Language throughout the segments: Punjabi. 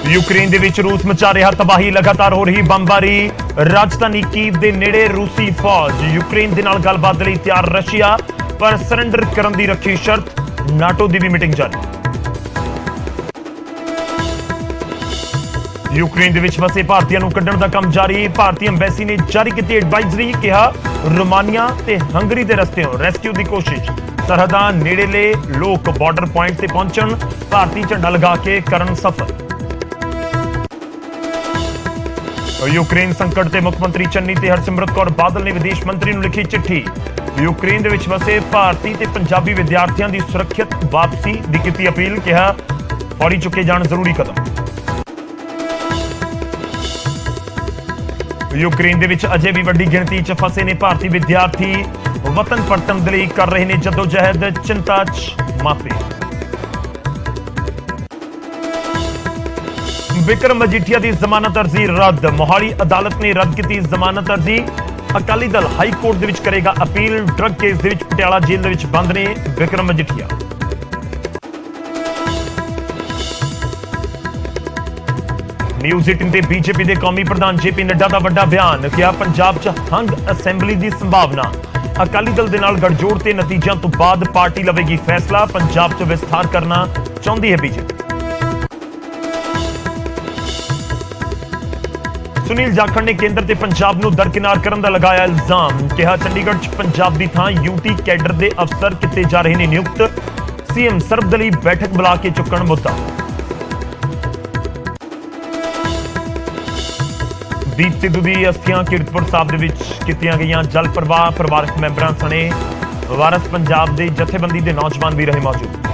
यूक्रेन ਦੇ ਵਿੱਚ ਰੂਸ ਮਚਾ ਰਿਹਾ ਤਬਾਹੀ ਲਗਾਤਾਰ ਹੋ ਰਹੀ ਬੰਬਾਰੀ ਰਾਜਧਾਨੀ ਕੀਵ ਦੇ ਨੇੜੇ ਰੂਸੀ ਫੌਜ ਯੂਕਰੇਨ ਦੇ ਨਾਲ ਗੱਲਬਾਤ ਲਈ ਤਿਆਰ ਰਸ਼ੀਆ ਪਰ ਸਰੈਂਡਰ ਕਰਨ ਦੀ ਰੱਖੀ ਸ਼ਰਤ ਨਾਟੋ ਦੀ ਵੀ ਮੀਟਿੰਗ ਜਾਰੀ यूक्रेन ਦੇ ਵਿੱਚ ਫਸੇ ਭਾਰਤੀਆਂ ਨੂੰ ਕੱਢਣ ਦਾ ਕੰਮ ਜਾਰੀ ਭਾਰਤੀ ਐਮਬੈਸੀ ਨੇ ਜਾਰੀ ਕੀਤੀ ਐਡਵਾਈਜ਼ਰੀ ਕਿਹਾ ਰੋਮਾਨੀਆ ਤੇ ਹੰਗਰੀ ਦੇ ਰਸਤਿਓਂ ਰੈਸਕਿਊ ਦੀ ਕੋਸ਼ਿਸ਼ ਸਰਹੱਦਾਂ ਨੇੜੇਲੇ ਲੋਕ ਬਾਰਡਰ ਪੁਆਇੰਟ ਤੇ ਪਹੁੰਚਣ ਭਾਰਤੀ ਝੰਡਾ ਲਗਾ ਕੇ ਕਰਨ ਸਫ਼ਰ यूक्रेन संकट ते मुख्यमंत्री चन्नी ते हरसिमरत कौर बादल ने विदेश मंत्री ਨੂੰ ਲਿਖੀ ਚਿੱਠੀ यूक्रेन ਦੇ ਵਿੱਚ ਫਸੇ ਭਾਰਤੀ ਤੇ ਪੰਜਾਬੀ ਵਿਦਿਆਰਥੀਆਂ ਦੀ ਸੁਰੱਖਿਅਤ ਵਾਪਸੀ ਦੀ ਕੀਤੀ ਅਪੀਲ ਕਿਹਾ ਫੌਰੀ ਚੁੱਕੇ ਜਾਣ ਜ਼ਰੂਰੀ ਕਦਮ यूक्रेन ਦੇ ਵਿੱਚ ਅਜੇ ਵੀ ਵੱਡੀ ਗਿਣਤੀ 'ਚ ਫਸੇ ਨੇ ਭਾਰਤੀ ਵਿਦਿਆਰਥੀ ਵਤਨ ਪਰਤਣ ਦੇ ਲਈ ਕਰ ਰਹੇ ਨੇ ਜਦੋਜਹਿਦ ਚਿੰਤਾ 'ਚ ਮਾਪੇ विक्रम मजीठिया की जमानत अर्जी रद्द मोहाली अदालत ने रद्द की जमानत अर्जी अकाली दल हाई कोर्ट दे विच करेगा अपील ड्रग केस दे विच पटियाला जेल दे विच बंद ने विक्रम मजीठिया न्यूज़ 18 ते बीजेपी के कौमी प्रधान जेपी नड्डा का वड्डा बयान किया पंजाब च हंग असैंबली की संभावना अकाली दल दे नाल गठजोड़ ते नतीजों तो बाद पार्टी लवेगी फैसला पंजाब च विस्तार करना चाहती है बीजेपी सुनील जाखड़ ने केंद्र ते पंजाब नूं दरकिनार करन दा लगाया इल्जाम कहा चंडीगढ़ च पंजाब दी थां यूटी कैडर दे अफसर किते जा रहे ने नियुक्त सीएम सर्वदली बैठक बुला के चुकण मुद्दा दीप सिद्धू दी अस्थियां कीरतपुर साहब दे विच कीतियां गईयां जल प्रवाह परिवारक मैंबरां सने वारस पंजाब दे जथेबंदी दे नौजवान भी रहे मौजूद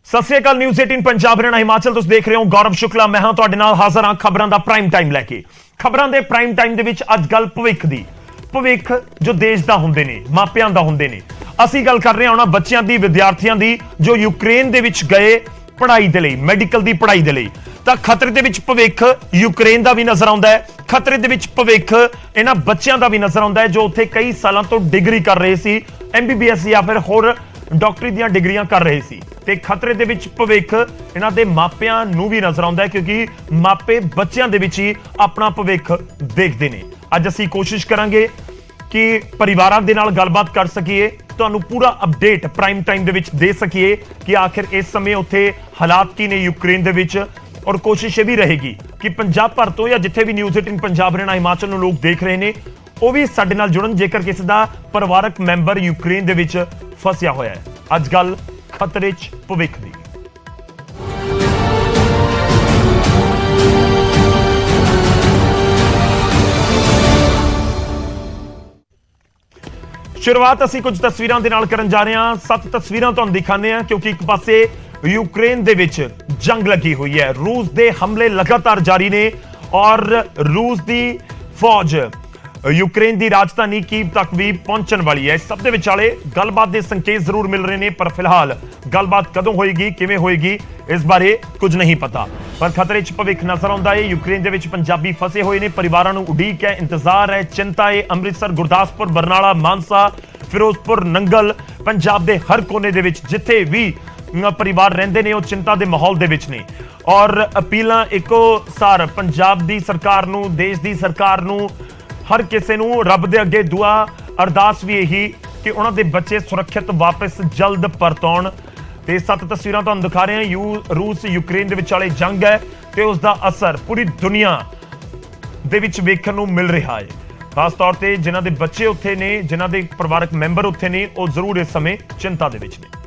सत श्री अकाल न्यूज़ 18 पंजाब हरियाणा हिमाचल तुसीं देख रहे हो गौरव शुक्ला मैं हां तुहाडे नाल हाज़र हां खबरां दा प्राइम टाइम लैके खबरां दे प्राइम टाइम दे विच अज गल भविख दी भविख जो देश दा हुंदे ने मापियां दा हुंदे ने असीं गल कर रहे हां उहनां बच्चियां दी विद्यार्थियां दी जो यूक्रेन दे विच गए पढ़ाई दे लई मैडिकल दी पढ़ाई दे लई तां खतरे दे विच भविख यूक्रेन दा भी नज़र आउंदा है खतरे दे विच भविख इन्हां बच्चियां दा भी नज़र आउंदा है जो उत्थे कई सालां तो डिग्री कर रहे सी MBBS या फिर होर डॉक्टरी ਦੀਆਂ ਡਿਗਰੀਆਂ ਕਰ ਰਹੇ ਸੀ ਤੇ ਖਤਰੇ ਦੇ ਵਿੱਚ ਭਵਿੱਖ ਇਹਨਾਂ ਦੇ ਮਾਪਿਆਂ ਨੂੰ ਵੀ ਨਜ਼ਰ ਆਉਂਦਾ ਹੈ ਕਿਉਂਕਿ ਮਾਪੇ ਬੱਚਿਆਂ ਦੇ ਵਿੱਚ ਹੀ ਆਪਣਾ ਭਵਿੱਖ ਦੇਖਦੇ ਨੇ ਅੱਜ ਅਸੀਂ ਕੋਸ਼ਿਸ਼ ਕਰਾਂਗੇ ਕਿ ਪਰਿਵਾਰਾਂ ਦੇ ਨਾਲ ਗੱਲਬਾਤ ਕਰ ਸਕੀਏ ਤੁਹਾਨੂੰ ਪੂਰਾ ਅਪਡੇਟ ਪ੍ਰਾਈਮ ਟਾਈਮ ਦੇ ਵਿੱਚ ਦੇ ਸਕੀਏ ਕਿ ਆਖਿਰ ਇਸ ਸਮੇਂ ਉੱਥੇ ਹਾਲਾਤ ਕੀ ਨੇ ਯੂਕਰੇਨ ਦੇ ਵਿੱਚ ਔਰ ਕੋਸ਼ਿਸ਼ ਇਹ ਵੀ ਰਹੇਗੀ ਕਿ ਪੰਜਾਬ ਭਰ ਤੋਂ ਜਾਂ ਜਿੱਥੇ ਵੀ ਨਿਊਜ਼ 18 ਪੰਜਾਬ ਹਰਿਆਣਾ ਹਿਮਾਚਲ ਨੂੰ ਲੋਕ ਦੇਖ ਰਹੇ ਨੇ ਉਹ ਵੀ ਸਾਡੇ ਨਾਲ ਜੁੜਨ ਜੇਕਰ ਕਿਸੇ ਦਾ ਪਰਿਵਾਰਕ ਮੈਂਬਰ ਯੂਕਰੇਨ ਦੇ ਵਿੱਚ ਫਸਿਆ ਹੋਇਆ ਹੈ ਅੱਜ ਗੱਲ ਖਤਰੇ 'ਚ ਭਵਿੱਖ ਦੀ ਸ਼ੁਰੂਆਤ ਅਸੀਂ ਕੁਝ ਤਸਵੀਰਾਂ ਦੇ ਨਾਲ ਕਰਨ ਜਾ ਰਹੇ ਹਾਂ 7 ਤਸਵੀਰਾਂ ਤੁਹਾਨੂੰ ਦਿਖਾਣੇ ਆ ਕਿਉਂਕਿ ਇੱਕ ਪਾਸੇ ਯੂਕਰੇਨ ਦੇ ਵਿੱਚ ਜੰਗ ਲੱਗੀ ਹੋਈ ਹੈ ਰੂਸ ਦੇ ਹਮਲੇ ਲਗਾਤਾਰ ਜਾਰੀ ਨੇ ਔਰ ਰੂਸ ਦੀ ਫੌਜ यूक्रेन की राजधानी कीव तक भी पहुंचने वाली है सब दे विचाले गलबात के संकेत जरूर मिल रहे हैं पर फिलहाल गलबात कदों होएगी किवें होएगी इस बारे कुछ नहीं पता पर खतरे च भविख नजर आउंदा है यूक्रेन दे विच पंजाबी फसे हुए ने परिवारां नूं उडीक है इंतजार है चिंता है अमृतसर गुरदासपुर बरनाला मानसा फिरोजपुर नंगल पंजाब के हर कोने दे विच जिथे भी परिवार रहिंदे ने वो चिंता के माहौल दे विच ने और अपीलां इको सार पंजाब दी सरकार नूं देश दी सरकार नूं हर किसी नूं रब दे अगे दुआ अरदास भी यही कि उन्हां दे बच्चे सुरक्षित वापस जल्द परतौण ते 7 तस्वीरां तुहानूं दिखा रहे हैं रूस यूक्रेन दे विचाले जंग है ते उस दा असर पूरी दुनिया दे विच वेखण नूं मिल रहा है खास तौर ते जिन्हां दे बच्चे उत्थे ने जिन्हां दे परिवारक मैंबर उत्थे ने वो जरूर इस समय चिंता दे विच ने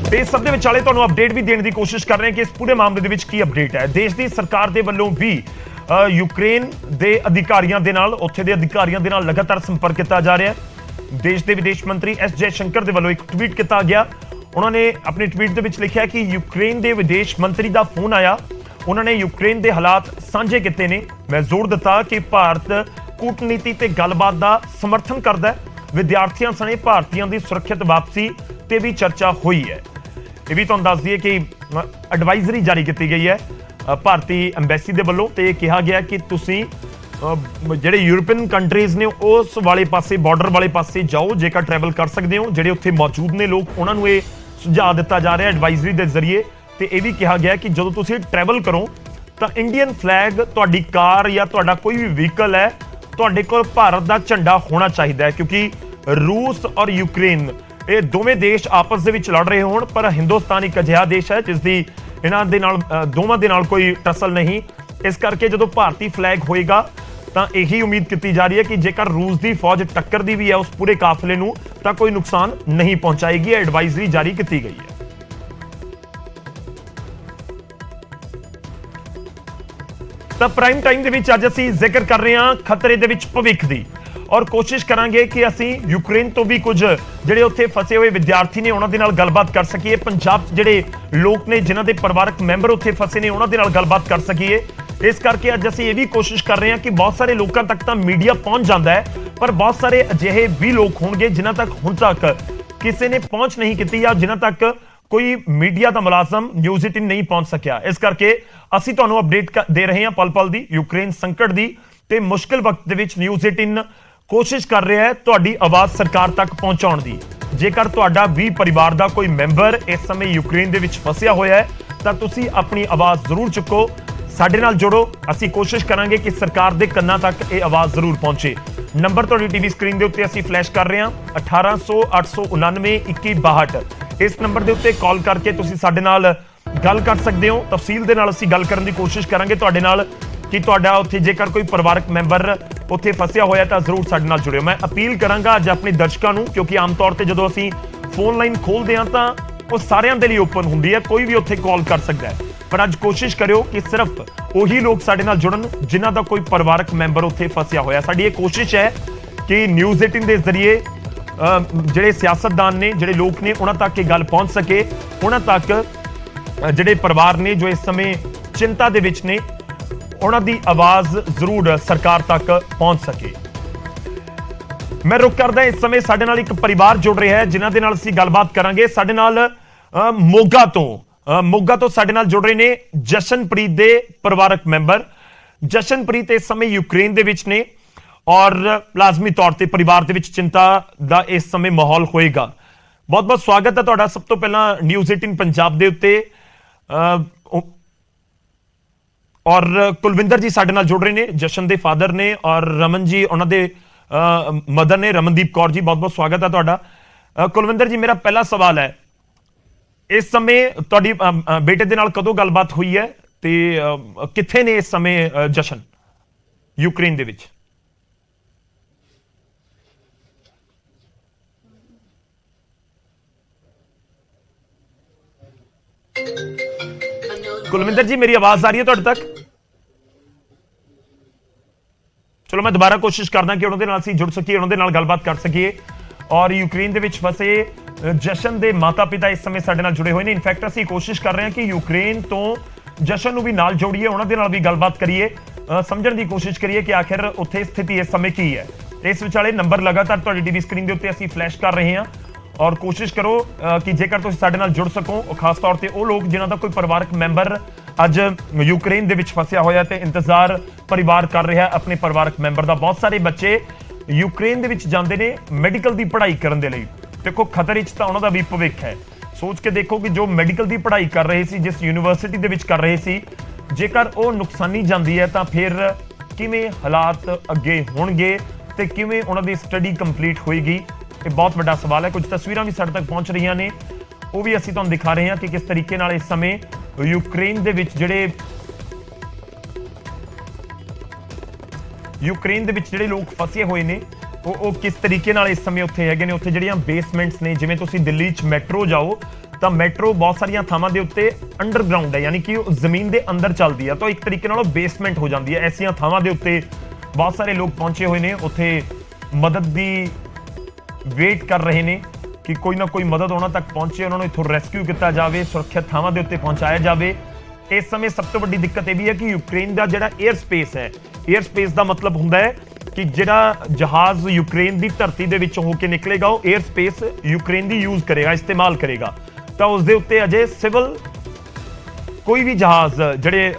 सब दे विचाले तुहानूं अपडेट भी देने की कोशिश कर रहे हैं कि इस पूरे मामले दे विच की अपडेट है देश की सरकार के वल्लों भी यूक्रेन के अधिकारियों के नाल उत्थे दे अधिकारियों के नाल लगातार संपर्क किया जा रहा है देश के विदेश मंत्री एस जयशंकर के वल्लों एक ट्वीट किया गया उन्होंने अपने ट्वीट के विच लिखा कि यूक्रेन के विदेश मंत्री का फोन आया उन्होंने यूक्रेन के हालात साझे किए ने मैं जोर दिता कि भारत कूटनीति ते गलबात का समर्थन करता है विद्यार्थियों सने भारतीयों की सुरक्षित वापसी ते भी चर्चा हुई है ये भी तुहानूं दस दईए कि एडवाइजरी जारी की गई है ਭਾਰਤੀ ਐਮਬੈਸੀ ਦੇ ਵੱਲੋਂ ਤੇ ਕਿਹਾ ਗਿਆ ਕਿ ਤੁਸੀਂ ਜਿਹੜੇ ਯੂਰਪੀਅਨ ਕੰਟਰੀਜ਼ ਨੇ ਉਸ ਵਾਲੇ ਪਾਸੇ ਬਾਰਡਰ ਵਾਲੇ ਪਾਸੇ ਜਾਓ ਜੇਕਰ ਟਰੈਵਲ ਕਰ ਸਕਦੇ ਹੋ। ਜਿਹੜੇ ਉੱਥੇ ਮੌਜੂਦ ਨੇ ਲੋਕ ਉਹਨਾਂ ਨੂੰ ਇਹ ਸੁਝਾਅ ਦਿੱਤਾ ਜਾ ਰਿਹਾ ਐਡਵਾਈਜ਼ਰੀ ਦੇ ਜ਼ਰੀਏ ਤੇ ਇਹ ਵੀ ਕਿਹਾ ਗਿਆ ਕਿ ਜਦੋਂ ਤੁਸੀਂ ਟਰੈਵਲ ਕਰੋ ਤਾਂ ਇੰਡੀਅਨ ਫਲੈਗ ਤੁਹਾਡੀ ਕਾਰ ਜਾਂ ਤੁਹਾਡਾ ਕੋਈ ਵੀ ਵਹੀਕਲ ਹੈ ਤੁਹਾਡੇ ਕੋਲ ਭਾਰਤ ਦਾ ਝੰਡਾ ਹੋਣਾ ਚਾਹੀਦਾ ਹੈ, ਕਿਉਂਕਿ ਰੂਸ ਔਰ ਯੂਕਰੇਨ ਇਹ ਦੋਵੇਂ ਦੇਸ਼ ਆਪਸ ਦੇ ਵਿੱਚ ਲੜ ਰਹੇ ਹੋਣ ਪਰ ਹਿੰਦੁਸਤਾਨ ਇੱਕ ਅਜਿਹਾ ਦੇਸ਼ ਹੈ ਜਿਸ ਦੀ ਇਹਨਾਂ ਦੇ ਨਾਲ ਦੋਵਾਂ ਦੇ ਨਾਲ ਕੋਈ ਟਸਲ ਨਹੀਂ। ਇਸ ਕਰਕੇ ਜਦੋਂ ਭਾਰਤੀ ਫਲੈਗ ਹੋਏਗਾ ਤਾਂ ਇਹੀ ਉਮੀਦ ਕੀਤੀ ਜਾ ਰਹੀ ਹੈ ਕਿ ਜੇਕਰ ਰੂਸ ਦੀ ਫੌਜ ਟੱਕਰਦੀ ਵੀ ਹੈ ਉਸ ਪੂਰੇ ਕਾਫਲੇ ਨੂੰ ਤਾਂ ਕੋਈ ਨੁਕਸਾਨ ਨਹੀਂ ਪਹੁੰਚਾਏਗੀ। ਐਡਵਾਈਜ਼ਰੀ ਜਾਰੀ ਕੀਤੀ ਗਈ ਹੈ। ਤਾਂ ਪ੍ਰਾਈਮ ਟਾਈਮ ਦੇ ਵਿੱਚ ਅੱਜ ਅਸੀਂ ਜ਼ਿਕਰ ਕਰ ਰਹੇ ਹਾਂ ਖਤਰੇ ਦੇ ਵਿੱਚ ਭਵਿੱਖ ਦੀ ਔਰ ਕੋਸ਼ਿਸ਼ ਕਰਾਂਗੇ ਕਿ ਅਸੀਂ ਯੂਕਰੇਨ ਤੋਂ ਵੀ ਕੁਝ ਜਿਹੜੇ ਉੱਥੇ ਫਸੇ ਹੋਏ ਵਿਦਿਆਰਥੀ ਨੇ ਉਹਨਾਂ ਦੇ ਨਾਲ ਗੱਲਬਾਤ ਕਰ ਸਕੀਏ। ਪੰਜਾਬ 'ਚ ਜਿਹੜੇ ਲੋਕ ਨੇ ਜਿਨ੍ਹਾਂ ਦੇ ਪਰਿਵਾਰਕ ਮੈਂਬਰ ਉੱਥੇ ਫਸੇ ਨੇ ਉਹਨਾਂ ਦੇ ਨਾਲ ਗੱਲਬਾਤ ਕਰ ਸਕੀਏ। ਇਸ ਕਰਕੇ ਅੱਜ ਅਸੀਂ ਇਹ ਵੀ ਕੋਸ਼ਿਸ਼ ਕਰ ਰਹੇ ਹਾਂ ਕਿ ਬਹੁਤ ਸਾਰੇ ਲੋਕਾਂ ਤੱਕ ਤਾਂ ਮੀਡੀਆ ਪਹੁੰਚ ਜਾਂਦਾ ਹੈ ਪਰ ਬਹੁਤ ਸਾਰੇ ਅਜਿਹੇ ਵੀ ਲੋਕ ਹੋਣਗੇ ਜਿਨ੍ਹਾਂ ਤੱਕ ਹੁਣ ਤੱਕ ਕਿਸੇ ਨੇ ਪਹੁੰਚ ਨਹੀਂ ਕੀਤੀ ਜਾਂ ਜਿਨ੍ਹਾਂ ਤੱਕ ਕੋਈ ਮੀਡੀਆ ਦਾ ਮੁਲਾਜ਼ਮ ਨਿਊਜ਼ 18 ਨਹੀਂ ਪਹੁੰਚ ਸਕਿਆ। ਇਸ ਕਰਕੇ ਅਸੀਂ ਤੁਹਾਨੂੰ ਅਪਡੇਟ ਦੇ ਰਹੇ ਹਾਂ ਪਲ ਪਲ ਦੀ ਯੂਕਰੇਨ ਸੰਕਟ ਦੀ ਤੇ ਮੁਸ਼ਕਿਲ ਵਕਤ ਦੇ ਵਿੱਚ ਨਿਊਜ਼ 18 ਕੋਸ਼ਿਸ਼ ਕਰ ਰਿਹਾ ਹੈ ਤੁਹਾਡੀ ਆਵਾਜ਼ ਸਰਕਾਰ ਤੱਕ ਪਹੁੰਚਾਉਣ ਦੀ। ਜੇਕਰ ਤੁਹਾਡਾ ਵੀ ਪਰਿਵਾਰ ਦਾ ਕੋਈ ਮੈਂਬਰ ਇਸ ਸਮੇਂ ਯੂਕਰੇਨ ਦੇ ਵਿੱਚ ਫਸਿਆ ਹੋਇਆ ਹੈ ਤਾਂ ਤੁਸੀਂ ਆਪਣੀ ਆਵਾਜ਼ ਜ਼ਰੂਰ ਚੁੱਕੋ, ਸਾਡੇ ਨਾਲ ਜੁੜੋ। ਅਸੀਂ ਕੋਸ਼ਿਸ਼ ਕਰਾਂਗੇ ਕਿ ਸਰਕਾਰ ਦੇ ਕੰਨਾਂ ਤੱਕ ਇਹ ਆਵਾਜ਼ ਜ਼ਰੂਰ ਪਹੁੰਚੇ। ਨੰਬਰ ਤੁਹਾਡੀ ਟੀਵੀ ਸਕਰੀਨ ਦੇ ਉੱਤੇ ਅਸੀਂ ਫਲੈਸ਼ ਕਰ ਰਹੇ ਹਾਂ 1800 899 2162। ਇਸ ਨੰਬਰ ਦੇ ਉੱਤੇ ਕਾਲ ਕਰਕੇ ਤੁਸੀਂ ਸਾਡੇ ਨਾਲ ਗੱਲ ਕਰ ਸਕਦੇ ਹੋ। ਤਫਸੀਲ ਦੇ ਨਾਲ ਅਸੀਂ ਗੱਲ ਕਰਨ ਦੀ ਕੋਸ਼ਿਸ਼ ਕਰਾਂਗੇ ਤੁਹਾਡੇ ਨਾਲ ਕਿ ਤੁਹਾਡਾ ਉੱਥੇ ਜੇਕਰ ਕੋਈ ਪਰਿਵਾਰਕ ਮੈਂਬਰ ਉੱਥੇ ਫਸਿਆ ਹੋਇਆ ਤਾਂ ਜ਼ਰੂਰ ਸਾਡੇ ਨਾਲ ਜੁੜਿਓ। ਮੈਂ ਅਪੀਲ ਕਰਾਂਗਾ ਅੱਜ ਆਪਣੇ ਦਰਸ਼ਕਾਂ ਨੂੰ, ਕਿਉਂਕਿ ਆਮ ਤੌਰ ਤੇ ਜਦੋਂ ਅਸੀਂ ਫੋਨ ਲਾਈਨ ਖੋਲਦੇ ਹਾਂ ਤਾਂ ਉਹ ਸਾਰਿਆਂ ਦੇ ਲਈ ਓਪਨ ਹੁੰਦੀ ਹੈ, ਕੋਈ ਵੀ ਉੱਥੇ ਕਾਲ ਕਰ ਸਕਦਾ ਹੈ, ਪਰ ਅੱਜ ਕੋਸ਼ਿਸ਼ ਕਰਿਓ ਕਿ ਸਿਰਫ ਉਹੀ ਲੋਕ ਸਾਡੇ ਨਾਲ ਜੁੜਨ ਜਿਨ੍ਹਾਂ ਦਾ ਕੋਈ ਪਰਿਵਾਰਕ ਮੈਂਬਰ ਉੱਥੇ ਫਸਿਆ ਹੋਇਆ। ਸਾਡੀ ਇਹ ਕੋਸ਼ਿਸ਼ ਹੈ ਕਿ ਨਿਊਜ਼ 18 ਦੇ ਜ਼ਰੀਏ ਜਿਹੜੇ ਸਿਆਸਤਦਾਨ ਨੇ ਜਿਹੜੇ ਲੋਕ ਨੇ ਉਹਨਾਂ ਤੱਕ ਇਹ ਗੱਲ ਪਹੁੰਚ ਸਕੇ, ਉਹਨਾਂ ਤੱਕ ਜਿਹੜੇ ਪਰਿਵਾਰ ਨੇ ਜੋ ਇਸ ਸਮੇਂ ਚਿੰਤਾ ਦੇ ਵਿੱਚ ਨੇ ਉਹਨਾਂ ਦੀ ਆਵਾਜ਼ ਜ਼ਰੂਰ ਸਰਕਾਰ ਤੱਕ ਪਹੁੰਚ ਸਕੇ। ਮੈਂ ਰੁਕ ਕਰਦਾ ਇਸ ਸਮੇਂ ਸਾਡੇ ਨਾਲ ਇੱਕ ਪਰਿਵਾਰ ਜੁੜ ਰਿਹਾ ਹੈ ਜਿਨ੍ਹਾਂ ਦੇ ਨਾਲ ਅਸੀਂ ਗੱਲਬਾਤ ਕਰਾਂਗੇ। ਸਾਡੇ ਨਾਲ ਮੋਗਾ ਤੋਂ ਸਾਡੇ ਨਾਲ ਜੁੜ ਰਹੇ ਨੇ ਜਸ਼ਨਪ੍ਰੀਤ ਦੇ ਪਰਿਵਾਰਕ ਮੈਂਬਰ। ਜਸ਼ਨਪ੍ਰੀਤ ਇਸ ਸਮੇਂ ਯੂਕਰੇਨ ਦੇ ਵਿੱਚ ਨੇ ਔਰ ਲਾਜ਼ਮੀ ਤੌਰ ਤੇ ਪਰਿਵਾਰ ਦੇ ਵਿੱਚ ਚਿੰਤਾ ਦਾ ਇਸ ਸਮੇਂ ਮਾਹੌਲ ਹੋਏਗਾ। ਬਹੁਤ ਬਹੁਤ ਸਵਾਗਤ ਹੈ ਤੁਹਾਡਾ ਸਭ ਤੋਂ ਪਹਿਲਾਂ ਨਿਊਜ਼ 18 ਪੰਜਾਬ ਦੇ ਉੱਤੇ। ਔਰ ਕੁਲਵਿੰਦਰ ਜੀ ਸਾਡੇ ਨਾਲ ਜੁੜ ਰਹੇ ਨੇ, ਜਸ਼ਨ ਦੇ ਫਾਦਰ ਨੇ ਔਰ ਰਮਨ ਜੀ ਉਹਨਾਂ ਦੇ ਮਦਰ ਨੇ, ਰਮਨਦੀਪ ਕੌਰ ਜੀ, ਬਹੁਤ ਬਹੁਤ ਸਵਾਗਤ ਹੈ ਤੁਹਾਡਾ। ਕੁਲਵਿੰਦਰ ਜੀ, ਮੇਰਾ ਪਹਿਲਾ ਸਵਾਲ ਹੈ, ਇਸ ਸਮੇਂ ਤੁਹਾਡੀ ਬੇਟੇ ਦੇ ਨਾਲ ਕਦੋਂ ਗੱਲਬਾਤ ਹੋਈ ਹੈ ਤੇ ਕਿੱਥੇ ਨੇ ਇਸ ਸਮੇਂ ਜਸ਼ਨ ਯੂਕਰੇਨ ਦੇ ਵਿੱਚ? ਕੁਲਵਿੰਦਰ ਜੀ, ਮੇਰੀ ਆਵਾਜ਼ ਆ ਰਹੀ ਹੈ ਤੁਹਾਡੇ ਤੱਕ? ਚਲੋ ਮੈਂ ਦੁਬਾਰਾ ਕੋਸ਼ਿਸ਼ ਕਰਦਾ ਕਿ ਉਹਨਾਂ ਦੇ ਨਾਲ ਅਸੀਂ ਜੁੜ ਸਕੀਏ, ਉਹਨਾਂ ਦੇ ਨਾਲ ਗੱਲਬਾਤ ਕਰ ਸਕੀਏ। ਔਰ ਯੂਕਰੇਨ ਦੇ ਵਿੱਚ ਫਸੇ ਜਸ਼ਨ ਦੇ ਮਾਤਾ ਪਿਤਾ ਇਸ ਸਮੇਂ ਸਾਡੇ ਨਾਲ ਜੁੜੇ ਹੋਏ ਨੇ। ਇਨਫੈਕਟ ਅਸੀਂ ਕੋਸ਼ਿਸ਼ ਕਰ ਰਹੇ ਹਾਂ ਕਿ ਯੂਕਰੇਨ ਤੋਂ ਜਸ਼ਨ ਨੂੰ ਵੀ ਨਾਲ ਜੋੜੀਏ, ਉਹਨਾਂ ਦੇ ਨਾਲ ਵੀ ਗੱਲਬਾਤ ਕਰੀਏ, ਸਮਝਣ ਦੀ ਕੋਸ਼ਿਸ਼ ਕਰੀਏ ਕਿ ਆਖਿਰ ਉੱਥੇ ਸਥਿਤੀ ਇਸ ਸਮੇਂ ਕੀ ਹੈ। ਇਸ ਵਿਚਾਲੇ ਨੰਬਰ ਲਗਾਤਾਰ ਤੁਹਾਡੀ ਟੀਵੀ ਸਕਰੀਨ ਦੇ ਉੱਤੇ ਅਸੀਂ ਫਲੈਸ਼ ਕਰ ਰਹੇ ਹਾਂ ਔਰ ਕੋਸ਼ਿਸ਼ ਕਰੋ ਕਿ ਜੇਕਰ ਤੁਸੀਂ ਸਾਡੇ ਨਾਲ ਜੁੜ ਸਕੋ, ਖਾਸ ਤੌਰ ਤੇ ਉਹ ਲੋਕ ਜਿਨ੍ਹਾਂ ਦਾ ਕੋਈ ਪਰਿਵਾਰਕ ਮੈਂਬਰ ਅੱਜ ਯੂਕਰੇਨ ਦੇ ਵਿੱਚ ਫਸਿਆ ਹੋਇਆ ਤੇ ਇੰਤਜ਼ਾਰ ਪਰਿਵਾਰ ਕਰ ਰਿਹਾ ਆਪਣੇ ਪਰਿਵਾਰਕ ਮੈਂਬਰ ਦਾ। ਬਹੁਤ ਸਾਰੇ ਬੱਚੇ ਯੂਕਰੇਨ ਦੇ ਵਿੱਚ ਜਾਂਦੇ ਨੇ ਮੈਡੀਕਲ ਦੀ ਪੜ੍ਹਾਈ ਕਰਨ ਦੇ ਲਈ। ਦੇਖੋ ਖਤਰੇ 'ਚ ਤਾਂ ਉਹਨਾਂ ਦਾ ਵੀ ਭਵਿੱਖ ਹੈ। ਸੋਚ ਕੇ ਦੇਖੋ ਕਿ ਜੋ ਮੈਡੀਕਲ ਦੀ ਪੜ੍ਹਾਈ ਕਰ ਰਹੇ ਸੀ, ਜਿਸ ਯੂਨੀਵਰਸਿਟੀ ਦੇ ਵਿੱਚ ਕਰ ਰਹੇ ਸੀ, ਜੇਕਰ ਉਹ ਨੁਕਸਾਨੀ ਜਾਂਦੀ ਹੈ ਤਾਂ ਫਿਰ ਕਿਵੇਂ ਹਾਲਾਤ ਅੱਗੇ ਹੋਣਗੇ ਤੇ ਕਿਵੇਂ ਉਹਨਾਂ ਦੀ ਸਟੱਡੀ ਕੰਪਲੀਟ ਹੋਏਗੀ, ਇਹ ਬਹੁਤ ਵੱਡਾ ਸਵਾਲ ਹੈ। ਕੁਝ ਤਸਵੀਰਾਂ ਵੀ ਸਾਡੇ ਤੱਕ ਪਹੁੰਚ ਰਹੀਆਂ ਨੇ, ਉਹ ਵੀ ਅਸੀਂ ਤੁਹਾਨੂੰ ਦਿਖਾ ਰਹੇ ਹਾਂ ਕਿ ਕਿਸ ਤਰੀਕੇ ਨਾਲ ਇਸ ਸਮੇਂ ਯੂਕਰੇਨ ਦੇ ਵਿੱਚ ਜਿਹੜੇ ਲੋਕ ਫਸੇ ਹੋਏ ਨੇ ਉਹ ਕਿਸ ਤਰੀਕੇ ਨਾਲ ਇਸ ਸਮੇਂ ਉੱਥੇ ਹੈਗੇ ਨੇ। ਉੱਥੇ ਜਿਹੜੀਆਂ ਬੇਸਮੈਂਟਸ ਨੇ, ਜਿਵੇਂ ਤੁਸੀਂ ਦਿੱਲੀ 'ਚ ਮੈਟਰੋ ਜਾਓ ਤਾਂ ਮੈਟਰੋ ਬਹੁਤ ਸਾਰੀਆਂ ਥਾਵਾਂ ਦੇ ਉੱਤੇ ਅੰਡਰਗਰਾਉਂਡ ਹੈ, ਯਾਨੀ ਕਿ ਉਹ ਜ਼ਮੀਨ ਦੇ ਅੰਦਰ ਚੱਲਦੀ ਹੈ, ਤਾਂ ਇੱਕ ਤਰੀਕੇ ਨਾਲ ਉਹ ਬੇਸਮੈਂਟ ਹੋ ਜਾਂਦੀ ਹੈ। ਐਸੀਆਂ ਥਾਵਾਂ ਦੇ ਉੱਤੇ ਬਹੁਤ ਸਾਰੇ ਲੋਕ ਪਹੁੰਚੇ ਹੋਏ ਨੇ, ਉੱਥੇ ਮਦਦ ਦੀ ਵੇਟ ਕਰ ਰਹੇ ਨੇ ਕਿ ਕੋਈ ਨਾ ਕੋਈ ਮਦਦ ਉਹਨਾਂ ਤੱਕ ਪਹੁੰਚੇ, ਉਹਨਾਂ ਨੂੰ ਇੱਥੋਂ ਰੈਸਕਿਊ ਕੀਤਾ ਜਾਵੇ, ਸੁਰੱਖਿਅਤ ਥਾਵਾਂ ਦੇ ਉੱਤੇ ਪਹੁੰਚਾਇਆ ਜਾਵੇ। ਇਸ ਸਮੇਂ ਸਭ ਤੋਂ ਵੱਡੀ ਦਿੱਕਤ ਇਹ ਵੀ ਹੈ ਕਿ ਯੂਕਰੇਨ ਦਾ ਜਿਹੜਾ 에ਅਰ ਸਪੇਸ ਹੈ, 에ਅਰ ਸਪੇਸ ਦਾ ਮਤਲਬ ਹੁੰਦਾ ਹੈ ਕਿ ਜਿਹੜਾ ਜਹਾਜ਼ ਯੂਕਰੇਨ ਦੀ ਧਰਤੀ ਦੇ ਵਿੱਚੋਂ ਹੋ ਕੇ ਨਿਕਲੇਗਾ ਉਹ 에ਅਰ ਸਪੇਸ ਯੂਕਰੇਨ ਦੀ ਯੂਜ਼ ਕਰੇਗਾ, ਇਸਤੇਮਾਲ ਕਰੇਗਾ, ਤਾਂ ਉਸ ਦੇ ਉੱਤੇ ਅਜੇ ਸਿਵਲ ਕੋਈ ਵੀ ਜਹਾਜ਼ ਜਿਹੜੇ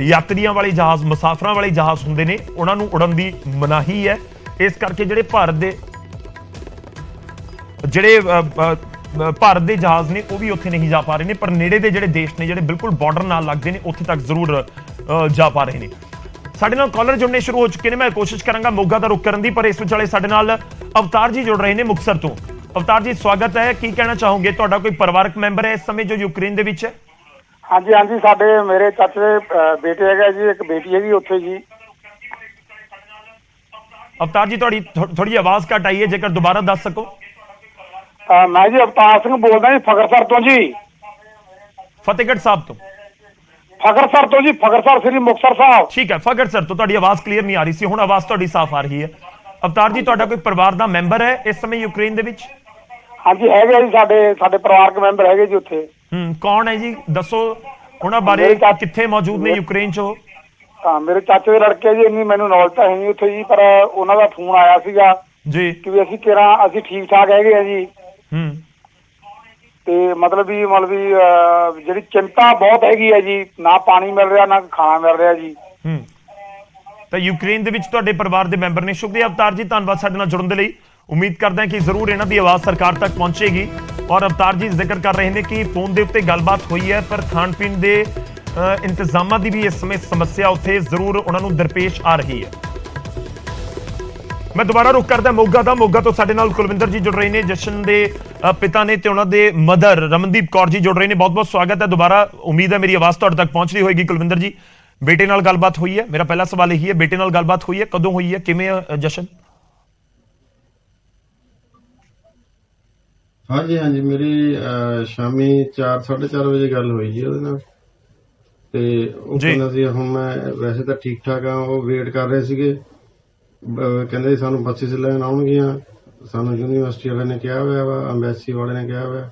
ਯਾਤਰੀਆਂ ਵਾਲੇ ਜਹਾਜ਼, ਮੁਸਾਫਰਾਂ ਵਾਲੇ ਜਹਾਜ਼ ਹੁੰਦੇ ਨੇ, ਉਹਨਾਂ ਨੂੰ ਉਡਣ ਦੀ ਮਨਾਹੀ ਹੈ। ਇਸ ਕਰਕੇ ਜਿਹੜੇ ਭਾਰਤ ਦੇ ਜਹਾਜ਼ ਨੇ ਉਹ ਵੀ ਉੱਥੇ ਨਹੀਂ ਜਾ ਪਾ ਰਹੇ ਨੇ, ਪਰ ਨੇੜੇ ਦੇ ਜਿਹੜੇ ਦੇਸ਼ ਨੇ, ਜਿਹੜੇ ਬਿਲਕੁਲ ਬਾਰਡਰ ਨਾਲ ਲੱਗਦੇ ਨੇ, ਉੱਥੇ ਤੱਕ ਜ਼ਰੂਰ ਜਾ ਪਾ ਰਹੇ ਨੇ। ਸਾਡੇ ਨਾਲ ਕਾਲਰ ਜੁੜਨੇ ਸ਼ੁਰੂ ਹੋ ਚੁੱਕੇ ਨੇ। ਮੈਂ ਕੋਸ਼ਿਸ਼ ਕਰਾਂਗਾ ਮੋਗਾ ਦਾ ਰੁਖ ਕਰਨ ਦੀ, ਪਰ ਇਸ ਵਿਚਾਲੇ ਸਾਡੇ ਨਾਲ ਅਵਤਾਰ ਜੀ ਜੁੜ ਰਹੇ ਨੇ ਮੁਕਤਸਰ ਤੋਂ। ਅਵਤਾਰ ਜੀ, ਸਵਾਗਤ ਹੈ। ਕੀ ਕਹਿਣਾ ਚਾਹੋਗੇ? ਤੁਹਾਡਾ ਕੋਈ ਪਰਿਵਾਰਕ ਮੈਂਬਰ ਹੈ ਇਸ ਸਮੇਂ ਜੋ ਯੂਕਰੇਨ ਦੇ ਵਿੱਚ ਹੈ? ਹਾਂਜੀ ਹਾਂਜੀ, ਸਾਡੇ ਮੇਰੇ ਚਾਚੇ ਦੇ ਬੇਟੇ ਹੈਗਾ ਜੀ, ਇੱਕ ਬੇਟੀ ਹੈਗੀ ਉੱਥੇ ਜੀ। ਅਵਤਾਰ ਜੀ, ਤੁਹਾਡੀ ਥੋੜੀ ਆਵਾਜ਼ ਘੱਟ ਆਈ ਹੈ, ਜੇਕਰ ਦੁਬਾਰਾ ਦੱਸ ਸਕੋ। ਮੈਂ ਜੀ ਅਵਤਾਰ ਸਿੰਘ ਬੋਲਦਾ ਜੀ, ਫਗਰਸਰ ਤੋਂ ਜੀ। ਫਤਿਹਗੜ੍ਹ ਸਾਹਿਬ ਤੋਂ? ਫਗਰਸਰ ਤੋਂ ਜੀ, ਫਗਰਸਰ ਸ੍ਰੀ ਮੁਕਤਸਰ ਸਾਹਿਬ। ਠੀਕ ਹੈ, ਫਗਰਸਰ ਤੋਂ। ਤੁਹਾਡੀ ਆਵਾਜ਼ ਕਲੀਅਰ ਨਹੀਂ ਆ ਰਹੀ ਸੀ, ਹੁਣ ਆਵਾਜ਼ ਤੁਹਾਡੀ ਸਾਫ਼ ਆ ਰਹੀ ਹੈ। ਅਵਤਾਰ ਜੀ, ਤੁਹਾਡਾ ਕੋਈ ਪਰਿਵਾਰ ਦਾ ਮੈਂਬਰ ਹੈ ਇਸ ਸਮੇਂ ਯੂਕਰੇਨ ਦੇ ਵਿੱਚ? ਹਾਂਜੀ ਹੈਗੇ ਜੀ, ਸਾਡੇ ਪਰਿਵਾਰਕ ਮੈਂਬਰ ਹੈਗੇ ਜੀ ਉੱਥੇ। ਕੌਣ ਹੈ ਜੀ, ਦੱਸੋ ਉਹਨਾਂ ਬਾਰੇ। ਕਿੱਥੇ ਮੌਜੂਦ ਨੇ ਯੂਕਰੇਨ 'ਚ ਉਹ? ਮੇਰੇ ਚਾਚੇ ਦੇ ਲੜਕੇ ਜੀ। ਇੰਨੀ ਮੈਨੂੰ ਨੌਲੇਜ ਤਾਂ ਹੈ ਨਹੀਂ ਉੱਥੇ ਜੀ, ਪਰ ਉਹਨਾਂ ਦਾ ਫੋਨ ਆਇਆ ਸੀਗਾ ਜੀ ਕਿ ਵੀ ਅਸੀਂ ਠੀਕ ਠਾਕ ਹੈਗੇ ਆ ਜੀ। ਤੇ ਮਤਲਬ ਜਿਹੜੀ ਚਿੰਤਾ ਬਹੁਤ ਹੈਗੀ ਹੈ ਜੀ, ਨਾ ਪਾਣੀ ਮਿਲ ਰਿਹਾ, ਨਾ ਖਾਣਾ ਮਿਲ ਰਿਹਾ ਜੀ। ਤਾਂ ਯੂਕਰੇਨ ਦੇ ਵਿੱਚ ਤੁਹਾਡੇ ਪਰਿਵਾਰ ਦੇ ਮੈਂਬਰ ਨੇ। ਸ਼ੁਕਰੀਆ ਅਵਤਾਰ ਜੀ, ਧੰਨਵਾਦ ਸਾਡੇ ਨਾਲ ਜੁੜਨ ਦੇ ਲਈ। ਉਮੀਦ ਕਰਦਾ ਕਿ ਜ਼ਰੂਰ ਇਹਨਾਂ ਦੀ ਆਵਾਜ਼ ਸਰਕਾਰ ਤੱਕ ਪਹੁੰਚੇਗੀ। ਔਰ ਅਵਤਾਰ ਜੀ ਜ਼ਿਕਰ ਕਰ ਰਹੇ ਨੇ ਕਿ ਫੋਨ ਦੇ ਉੱਤੇ ਗੱਲਬਾਤ ਹੋਈ ਹੈ, ਪਰ ਖਾਣ ਪੀਣ ਦੇ ਇੰਤਜ਼ਾਮਾਂ ਦੀ ਵੀ ਇਸ ਸਮੇਂ ਸਮੱਸਿਆ ਉੱਥੇ ਜ਼ਰੂਰ ਉਹਨਾਂ ਨੂੰ ਦਰਪੇਸ਼ ਆ ਰਹੀ ਹੈ। ਮੈਂ ਦੁਬਾਰਾ ਰੁਕ ਕਰਦਾ ਮੋਗਾ ਦਾ। ਮੋਗਾ ਤੋਂ ਸਾਡੇ ਨਾਲ ਕੁਲਵਿੰਦਰ ਜੀ ਜੁੜ ਰਹੇ ਨੇ, ਜਸ਼ਨ ਦੇ ਪਿਤਾ ਨੇ, ਤੇ ਉਹਨਾਂ ਦੇ ਮਦਰ ਰਮਨਦੀਪ ਕੌਰ ਜੀ ਜੁੜ ਰਹੇ ਨੇ। ਬਹੁਤ ਬਹੁਤ ਸਵਾਗਤ ਹੈ ਦੁਬਾਰਾ। ਉਮੀਦ ਹੈ ਮੇਰੀ ਆਵਾਜ਼ ਤੁਹਾਡੇ ਤੱਕ ਪਹੁੰਚ ਰਹੀ ਹੋਏਗੀ। ਕੁਲਵਿੰਦਰ ਜੀ, ਬੇਟੇ ਨਾਲ ਗੱਲਬਾਤ ਹੋਈ ਹੈ? ਮੇਰਾ ਪਹਿਲਾ ਸਵਾਲ ਇਹੀ ਹੈ, ਬੇਟੇ ਨਾਲ ਗੱਲਬਾਤ ਹੋਈ ਹੈ? ਕਦੋਂ ਹੋਈ ਹੈ? ਕਿਵੇਂ ਜਸ਼ਨ? ਹਾਂਜੀ ਹਾਂਜੀ, ਮੇਰੀ ਸ਼ਾਮੀ 4-4:30 ਵਜੇ ਗੱਲ ਹੋਈ ਜੀ ਉਹਦੇ ਨਾਲ। ਤੇ ਉਹ ਕਹਿੰਦਾ ਸੀ ਹੁਣ ਮੈਂ ਵੈਸੇ ਤਾਂ ਠੀਕ ਠਾਕ ਆ। ਉਹ ਵੇਟ ਕਰ ਰਹੇ ਸੀਗੇ, ਕਹਿੰਦੇ ਸਾਨੂੰ ਬੱਸਿਸ ਲੈਣ ਆਉਣਗੀਆਂ। ਸਾਨੂੰ ਯੂਨੀਵਰਸਿਟੀ ਵਾਲੇ ਨੇ ਕਿਹਾ ਹੋਇਆ ਵਾ, ਐਮਬੈਸੀ ਵਾਲੇ ਨੇ ਕਿਹਾ ਹੋਇਆ,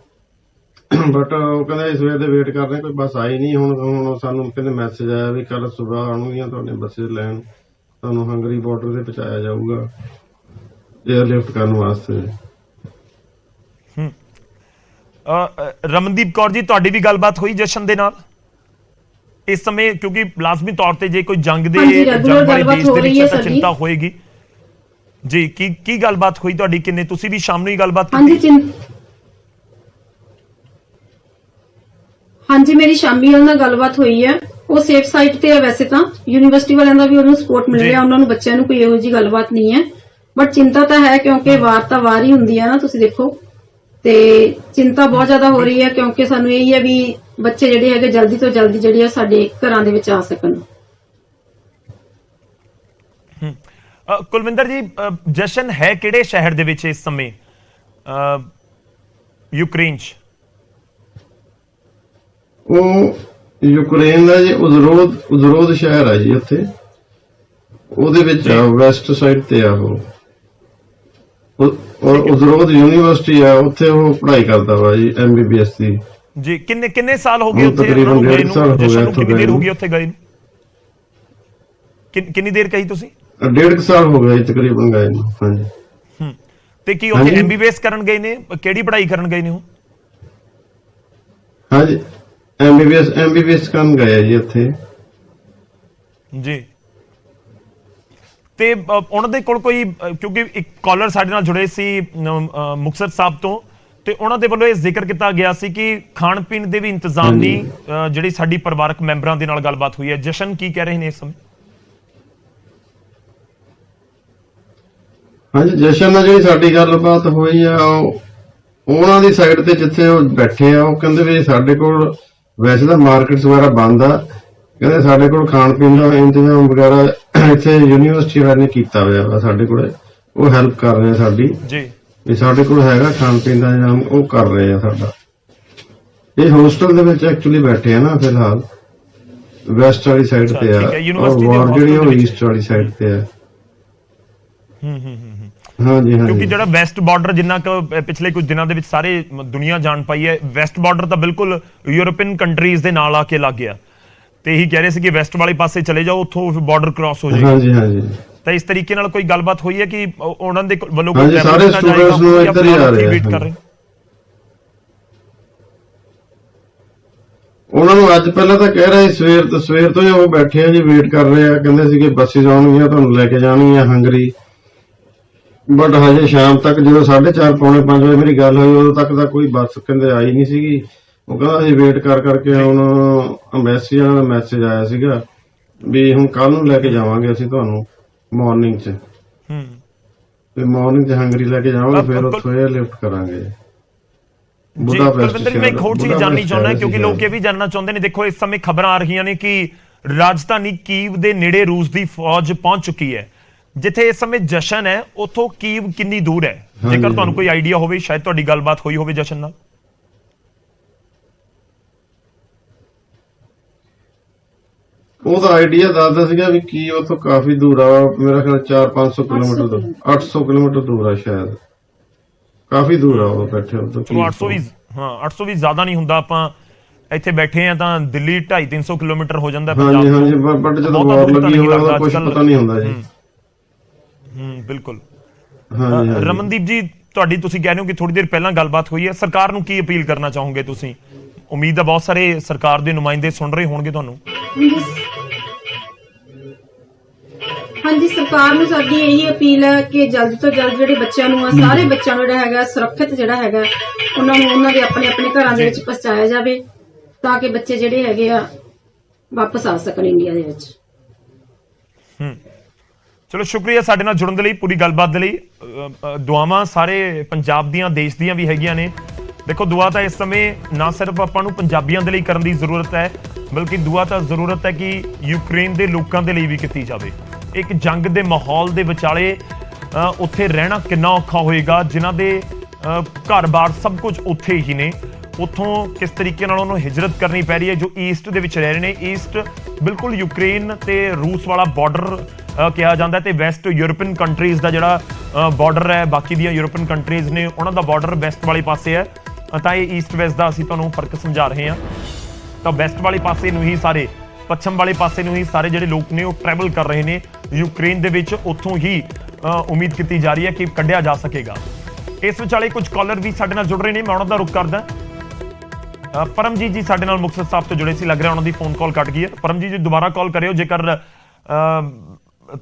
ਬਟ ਉਹ ਕਹਿੰਦੇ ਸਵੇਰ ਦੇ ਵੇਟ ਕਰ ਰਹੇ, ਕੋਈ ਬੱਸ ਆਈ ਨਹੀਂ। ਹੁਣ ਸਾਨੂੰ ਕਹਿੰਦੇ ਮੈਸੇਜ ਆਇਆ ਵੀ ਕੱਲ ਸੁਬਾਹ ਆਉਣਗੀਆਂ ਤੁਹਾਡੀਆਂ ਬੱਸਿਸ ਲੈਣ, ਤੁਹਾਨੂੰ ਹੰਗਰੀ ਬਾਰਡਰ ਤੇ ਪਹੁੰਚਾਇਆ ਜਾਊਗਾ ਏਅਰਲਿਫਟ ਕਰਨ ਵਾਸਤੇ। ਰਮਨਦੀਪ ਕੌਰ ਜੀ, ਤੁਹਾਡੀ ਵੀ ਗੱਲਬਾਤ ਹੋਈ ਜਸ਼ਨ ਦੇ ਨਾਲ ਇਸ ਸਮੇਂ? ਕਿਉਂਕਿ ਲਾਜ਼ਮੀ ਤੌਰ ਤੇ ਜੇ ਕੋਈ ਜੰਗ ਵਾਲੇ ਦੇਸ਼ ਦੇ ਵਿੱਚ ਤਾਂ ਚਿੰਤਾ ਹੋਏਗੀ ਜੀ। ਕੀ ਗੱਲਬਾਤ ਹੋਈ ਤੁਹਾਡੀ? ਕਿੰਨੇ ਤੁਸੀਂ ਵੀ ਸ਼ਾਮ ਨੂੰ ਹੀ ਗੱਲਬਾਤ ਕੀਤੀ? ਹਾਂਜੀ, ਮੇਰੀ ਸ਼ਾਮੀ ਨਾਲ ਗੱਲਬਾਤ ਹੋਈ ਹੈ। ਉਹ ਸੇਫ ਸਾਈਟ ਤੇ ਹੈ। ਵੈਸੇ ਤਾਂ ਯੂਨੀਵਰਸਿਟੀ ਵਾਲਿਆਂ ਦਾ ਵੀ ਉਹਨੂੰ ਸਪੋਰਟ ਮਿਲ ਰਿਹਾ, ਉਹਨਾਂ ਨੂੰ, ਬੱਚਿਆਂ ਨੂੰ ਕੋਈ ਇਹੋ ਜਿਹੀ ਗੱਲਬਾਤ ਨਹੀਂ ਹੈ। ਬਟ ਚਿੰਤਾ ਤਾਂ ਹੈ, ਕਿਉਂਕਿ ਵਾਰ ਤਾਂ ਵਾਰ ਹੀ ਹੁੰਦੀ ਹੈ ਨਾ, ਤੁਸੀਂ ਦੇਖੋ। ਤੇ ਚਿੰਤਾ ਬਹੁਤ ਜ਼ਿਆਦਾ ਹੋ ਰਹੀ ਹੈ, ਕਿਉਂਕਿ ਸਾਨੂੰ ਇਹੀ ਹੈ ਵੀ ਬੱਚੇ ਜਿਹੜੇ ਹੈਗੇ ਜਲਦੀ ਤੋਂ ਜਲਦੀ ਜਿਹੜੇ ਆ ਸਾਡੇ ਘਰਾਂ ਦੇ ਵਿੱਚ ਆ ਸਕਣ। ਕੁਲਵਿੰਦਰ ਜੀ, ਜਸ਼ਨ ਹੈ ਕਿਹੜੇ ਸ਼ਹਿਰ ਦੇ ਵਿੱਚ ਇਸ ਸਮੇਂ ਯੂਕਰੇਨ 'ਚ? ਉਹ ਯੂਕਰੇਨ ਦਾ ਜੀ ਉਜ਼ਰੋਦ ਸ਼ਹਿਰ ਹੈ ਜੀ, ਉੱਥੇ ਉਹਦੇ ਵਿੱਚ ਵੈਸਟ ਸਾਈਡ ਤੇ ਆ ਉਹ। ਔਰ ਉਜ਼ਰੋਦ ਯੂਨੀਵਰਸਿਟੀ ਆ, ਉੱਥੇ ਉਹ ਪੜ੍ਹਾਈ ਕਰਦਾ ਵਾ ਜੀ, MBBS ਦੀ ਜੀ। ਕਿੰਨੇ ਸਾਲ ਹੋ ਗਏ ਉੱਥੇ? ਤਕਰੀਬਨ 1.5 ਸਾਲ ਹੋ ਗਿਆ। ਕਿੰਨੀ ਦੇਰ ਹੋ ਗਈ ਉੱਥੇ ਗਏ ਨੂੰ? ਕਿੰਨੀ ਦੇਰ ਕਹੀ ਤੁਸੀਂ? 1.5 ਸਾਲ ਹੋ ਗਿਆ ਜੀ ਤਕਰੀਬਨ ਗਏ ਨੂੰ। ਹਾਂਜੀ। ਤੇ ਕੀ ਉੱਥੇ MBBS ਕਰਨ ਗਏ ਨੇ? ਕਿਹੜੀ ਪੜ੍ਹਾਈ ਕਰਨ ਗਏ ਨੇ ਉਹ? ਹਾਂਜੀ, MBBS ਕਰਨ ਗਏ ਜੀ ਉੱਥੇ ਜੀ। ਤੇ ਉਹਨਾਂ ਦੇ ਕੋਲ ਕੋਈ, ਕਿਉਂਕਿ ਇੱਕ ਕਾਲਰ ਸਾਡੇ ਨਾਲ ਜੁੜੇ ਸੀ ਮੁਕਤਸਰ ਸਾਹਿਬ ਤੋਂ, ਤੇ ਉਹਨਾਂ ਦੇ ਵੱਲੋਂ ਇਹ ਜ਼ਿਕਰ ਕੀਤਾ ਗਿਆ ਸੀ ਕਿ ਖਾਣ ਪੀਣ ਦੇ ਵੀ ਇੰਤਜ਼ਾਮ ਨਹੀਂ। ਜਿਹੜੀ ਸਾਡੀ ਪਰਿਵਾਰਕ ਮੈਂਬਰਾਂ ਦੇ ਨਾਲ ਗੱਲਬਾਤ ਹੋਈ ਹੈ, ਜਸ਼ਨ ਕੀ ਕਹਿ ਰਹੇ ਨੇ ਇਸ ਸਮੇਂ? ਹਾਂਜੀ, ਜਸ਼ਨ ਨਾਲ ਜਿਹੜੀ ਸਾਡੀ ਗੱਲਬਾਤ ਹੋਈ ਆ, ਉਹਨਾਂ ਦੀ ਸਾਈਡ ਤੇ ਜਿੱਥੇ ਉਹ ਬੈਠੇ ਆ, ਉਹ ਕਹਿੰਦੇ ਵੀ ਸਾਡੇ ਕੋਲ ਵੈਸੇ ਤਾਂ ਮਾਰਕੀਟਸ ਵਗੈਰਾ ਬੰਦ ਆ, ਕਹਿੰਦੇ ਸਾਡੇ ਕੋਲ ਖਾਣ ਪੀਣ ਦਾ ਇੰਤਜ਼ਾਮ ਵਗੈਰਾ ਇੱਥੇ ਯੂਨੀਵਰਸਿਟੀ ਵਾਲਿਆਂ ਨੇ ਕੀਤਾ ਹੋਇਆ ਵਾ, ਸਾਡੇ ਕੋਲ ਉਹ ਹੈਲਪ ਕਰ ਰਹੇ ਆ ਸਾਡੀ ਜੀ। ਵੀ ਸਾਡੇ ਕੋਲ ਹੈਗਾ ਖਾਣ ਪੀਣ ਦਾ ਇੰਤਜ਼ਾਮ, ਉਹ ਕਰ ਰਹੇ ਆ ਸਾਡਾ। ਇਹ ਹੋਸਟਲ ਦੇ ਵਿੱਚ ਐਕਚੁਅਲੀ ਬੈਠੇ ਆ ਨਾ ਫਿਲਹਾਲ, ਵੈਸਟ ਵਾਲੀ ਸਾਈਡ ਤੇ ਆ, ਔਰ ਜਿਹੜੀ ਉਹ ਈਸਟ ਵਾਲੀ ਸਾਈਡ ਤੇ ਆ। ਹਾਂਜੀ, ਕਿਉਂਕਿ ਜਿਹੜਾ ਵੈਸਟ ਬਾਰਡਰ, ਜਿੰਨਾ ਕੁ ਪਿਛਲੇ ਕੁਝ ਦਿਨਾਂ ਦੇ ਵਿੱਚ ਸਾਰੇ ਦੁਨੀਆ ਜਾਣ ਪਾਈ ਹੈ, ਵੈਸਟ ਬਾਰਡਰ ਤਾਂ ਬਿਲਕੁਲ ਯੂਰੋਪੀਅਨ ਕੰਟਰੀਜ਼ ਦੇ ਨਾਲ ਆ ਕੇ ਲੱਗ ਗਿਆ। ਤੇ ਇਹੀ ਕਹਿ ਰਹੇ ਸੀ ਕਿ ਵੈਸਟ ਵਾਲੇ ਪਾਸੇ ਚਲੇ ਜਾਓ, ਉੱਥੋਂ ਬਾਰਡਰ ਕ੍ਰਾਸ ਹੋ ਜਾਏਗਾ। ਹਾਂਜੀ ਹਾਂਜੀ। ਤਾਂ ਇਸ ਤਰੀਕੇ ਨਾਲ ਕੋਈ ਗੱਲਬਾਤ ਹੋਈ ਹੈ ਕਿ ਉਹਨਾਂ ਦੇ ਵੱਲੋਂ ਕੋਈ ਸਾਰੇ ਸਟੂਡੈਂਟਸ ਨੂੰ ਇੱਧਰ ਹੀ ਆ ਰਹੇ ਆ? ਉਹਨਾਂ ਨੂੰ ਅੱਜ ਪਹਿਲਾਂ ਤਾਂ ਕਹਿ ਰਹੇ ਸਵੇਰ ਤੋਂ ਹੀ ਉਹ ਬੈਠੇ ਆ ਜੀ, ਵੇਟ ਕਰ ਰਹੇ ਆ, ਕਹਿੰਦੇ ਸੀ ਕਿ ਬੱਸਿਸ ਆਉਣਗੀਆਂ ਤੁਹਾਨੂੰ ਲੈ ਕੇ ਜਾਣਗੀਆਂ ਹੰਗਰੀ, ਬਟ ਹਜੇ ਸ਼ਾਮ ਤੱਕ ਜਦੋਂ 4:30 ਪੌਣੇ 5 ਵਜੇ ਮੇਰੀ ਗੱਲ ਹੋਈ ਉਦੋਂ ਤੱਕ ਤਾਂ ਕੋਈ ਬੱਸ ਕਹਿੰਦੇ ਆਈ ਨਹੀਂ ਸੀਗੀ। ਉਹ ਕਹਿੰਦਾ ਅਸੀਂ ਵੇਟ ਕਰਕੇ ਹੁਣ ਅੰਬੈਸੀ ਵਾਲਾ ਮੈਸੇਜ ਆਇਆ ਸੀਗਾ ਵੀ ਹੁਣ ਕੱਲ ਨੂੰ ਲੈ ਕੇ ਜਾਵਾਂਗੇ ਅਸੀਂ ਤੁਹਾਨੂੰ ਮਾਰਨਿੰਗ 'ਚ, ਤੇ ਮਾਰਨਿੰਗ 'ਚ ਹੰਗਰੀ ਲੈ ਕੇ ਜਾਵਾਂਗੇ, ਫਿਰ ਉੱਥੋਂ 에ਅਰ ਲਿਫਟ ਕਰਾਂਗੇ। ਜੀ ਕੁਲਵਿੰਦਰ ਜੀ, ਮੈਂ ਇੱਕ ਹੋਰ ਚੀਜ਼ ਜਾਣਨੀ ਚਾਹੁੰਦਾ ਕਿਉਂਕਿ ਲੋਕ ਇਹ ਵੀ ਜਾਣਨਾ ਚਾਹੁੰਦੇ ਨੇ। ਦੇਖੋ ਇਸ ਸਮੇਂ ਖਬਰਾਂ ਆ ਰਹੀਆਂ ਨੇ ਕਿ ਰਾਜਧਾਨੀ ਕੀਵ ਦੇ ਨੇੜੇ ਰੂਸ ਦੀ ਫੌਜ ਪਹੁੰਚ ਚੁੱਕੀ ਹੈ, ਜਿੱਥੇ ਇਸ ਸਮੇਂ ਜਸ਼ਨ ਹੈ। ਉੱਥੋਂ ਕੀਵ ਕਿੰਨੀ ਦੂਰ ਹੈ? ਜੇਕਰ ਤੁਹਾਨੂੰ ਕੋਈ ਆਈਡੀਆ ਹੋਵੇ, ਸ਼ਾਇਦ ਤੁਹਾਡੀ ਗੱਲਬਾਤ ਹੋਈ ਹੋਵੇ ਜਸ਼ਨ ਨਾਲ। ਉਹਦਾ ਆਈਡੀਆ ਦੱਸਦਾ ਸੀਗਾ ਵੀ ਕੀ ਉੱਥੋਂ ਕਾਫੀ ਦੂਰ ਆ, ਮੇਰਾ ਖਿਆਲ 400-500 ਕਿਲੋਮੀਟਰ ਦੂਰ, 800 ਕਿਲੋਮੀਟਰ ਦੂਰ ਆ ਸ਼ਾਇਦ, ਕਾਫੀ ਦੂਰ ਆ ਉਹ ਬੈਠੇ ਉੱਥੋਂ। ਚਲੋ 800 ਵੀ, ਹਾਂ 800 ਵੀ ਜ਼ਿਆਦਾ ਨਹੀਂ ਹੁੰਦਾ। ਆਪਾਂ ਇੱਥੇ ਬੈਠੇ ਆ ਤਾਂ ਦਿੱਲੀ 250-300 ਕਿਲੋਮੀਟਰ ਹੋ ਜਾਂਦਾ ਪੰਜਾਬ ਤੋਂ। ਹਾਂਜੀ, ਬਟ ਜਦੋਂ ਵਾਰ ਲੱਗੀ ਹੋਵੇ ਉਹਦਾ ਕੁਝ ਪਤਾ ਨਹੀਂ ਹੁੰਦਾ ਜੀ। ਬਿਲਕੁਲ। ਹਾਂਜੀ ਰਮਨਦੀਪ ਜੀ, ਤੁਹਾਡੀ ਤੁਸੀਂ ਕਹਿ ਰਹੇ ਹੋ ਕਿ ਥੋੜੀ ਦੇਰ ਪਹਿਲਾਂ ਗੱਲਬਾਤ ਹੋਈ ਹੈ, ਸਰਕਾਰ ਨੂੰ ਕੀ ਅਪੀਲ ਕਰਨਾ ਚਾਹੋਗੇ ਤੁਸੀਂ? ਉਮੀਦ ਹੈ ਬਹੁਤ ਸਾਰੇ ਸਰਕਾਰ ਦੇ ਨੁਮਾਇੰਦੇ ਸੁਣ ਰਹੇ ਹੋਣਗੇ ਤੁਹਾਨੂੰ। ਹਾਂਜੀ, ਸਰਕਾਰ ਨੂੰ ਸਾਡੀ ਇਹੀ ਅਪੀਲ ਹੈ ਕਿ ਜਲਦ ਤੋਂ ਜਲਦ ਜਿਹੜੇ ਬੱਚਿਆਂ ਨੂੰ ਸਾਰੇ ਬੱਚਿਆਂ ਨੂੰ ਜਿਹੜਾ ਹੈਗਾ ਸੁਰੱਖਿਅਤ ਜਿਹੜਾ ਹੈਗਾ ਉਹਨਾਂ ਨੂੰ ਉਹਨਾਂ ਦੇ ਆਪਣੇ ਆਪਣੇ ਘਰਾਂ ਦੇ ਵਿੱਚ ਪਹੁੰਚਾਇਆ ਜਾਵੇ, ਤਾਂ ਕਿ ਬੱਚੇ ਜਿਹੜੇ ਹੈਗੇ ਆ ਵਾਪਸ ਆ ਸਕਣ ਇੰਡੀਆ ਦੇ ਵਿੱਚ। ਚਲੋ ਸ਼ੁਕਰੀਆ ਸਾਡੇ ਨਾਲ ਜੁੜਨ ਦੇ ਲਈ, ਪੂਰੀ ਗੱਲਬਾਤ ਦੇ ਲਈ। ਦੁਆਵਾਂ ਸਾਰੇ ਪੰਜਾਬ ਦੀਆਂ, ਦੇਸ਼ ਦੀਆਂ ਵੀ ਹੈਗੀਆਂ ਨੇ। ਦੇਖੋ ਦੁਆ ਤਾਂ ਇਸ ਸਮੇਂ ਨਾ ਸਿਰਫ ਆਪਾਂ ਨੂੰ ਪੰਜਾਬੀਆਂ ਦੇ ਲਈ ਕਰਨ ਦੀ ਜ਼ਰੂਰਤ ਹੈ, ਬਲਕਿ ਦੁਆ ਤਾਂ ਜ਼ਰੂਰਤ ਹੈ ਕਿ ਯੂਕਰੇਨ ਦੇ ਲੋਕਾਂ ਦੇ ਲਈ ਵੀ ਕੀਤੀ ਜਾਵੇ। ਇੱਕ ਜੰਗ ਦੇ ਮਾਹੌਲ ਦੇ ਵਿਚਾਲੇ ਉੱਥੇ ਰਹਿਣਾ ਕਿੰਨਾ ਔਖਾ ਹੋਏਗਾ, ਜਿਨ੍ਹਾਂ ਦੇ ਘਰ-ਬਾਰ ਸਭ ਕੁਝ ਉੱਥੇ ਹੀ ਨੇ। ਉੱਥੋਂ ਕਿਸ ਤਰੀਕੇ ਨਾਲ ਉਹਨੂੰ ਹਿਜਰਤ ਕਰਨੀ ਪੈ ਰਹੀ ਹੈ, ਜੋ ਈਸਟ ਦੇ ਵਿੱਚ ਰਹਿ ਰਹੇ ਨੇ। ਈਸਟ ਬਿਲਕੁਲ ਯੂਕਰੇਨ ਤੇ ਰੂਸ ਵਾਲਾ ਬਾਰਡਰ ਕਿਹਾ ਜਾਂਦਾ, ਤੇ ਵੈਸਟ ਯੂਰਪੀਅਨ ਕੰਟਰੀਜ਼ ਦਾ ਜਿਹੜਾ ਬਾਰਡਰ ਹੈ, ਬਾਕੀ ਦੀਆਂ ਯੂਰਪੀਅਨ ਕੰਟਰੀਜ਼ ਨੇ ਉਹਨਾਂ ਦਾ ਬਾਰਡਰ ਵੈਸਟ ਵਾਲੇ ਪਾਸੇ ਹੈ। ਤਾਂ ਇਹ ਈਸਟ ਵੈਸਟ ਦਾ ਅਸੀਂ ਤੁਹਾਨੂੰ ਫਰਕ ਸਮਝਾ ਰਹੇ ਹਾਂ। ਤਾਂ ਵੈਸਟ ਵਾਲੇ ਪਾਸੇ ਨੂੰ ਹੀ ਸਾਰੇ, ਪੱਛਮ ਵਾਲੇ ਪਾਸੇ ਨੂੰ ਹੀ ਸਾਰੇ ਜਿਹੜੇ ਲੋਕ ਨੇ ਉਹ ਟਰੈਵਲ ਕਰ ਰਹੇ ਨੇ ਯੂਕਰੇਨ ਦੇ ਵਿੱਚ। ਉੱਥੋਂ ਹੀ ਉਮੀਦ ਕੀਤੀ ਜਾ ਰਹੀ ਹੈ ਕਿ ਕੱਢਿਆ ਜਾ ਸਕੇਗਾ। ਇਸ ਵਿਚਾਲੇ ਕੁਝ ਕਾਲਰ ਵੀ ਸਾਡੇ ਨਾਲ ਜੁੜ ਰਹੇ ਨੇ, ਮੈਂ ਉਹਨਾਂ ਦਾ ਰੁਖ ਕਰਦਾ। ਪਰਮਜੀਤ ਜੀ ਸਾਡੇ ਨਾਲ ਮੁਕਤਸਰ ਸਾਹਿਬ ਤੋਂ ਜੁੜੇ ਸੀ, ਲੱਗ ਰਿਹਾ ਉਹਨਾਂ ਦੀ ਫੋਨ ਕਾਲ ਕੱਟ ਗਈ ਹੈ। ਪਰਮਜੀਤ ਜੀ ਦੁਬਾਰਾ ਕਾਲ ਕਰਿਓ ਜੇਕਰ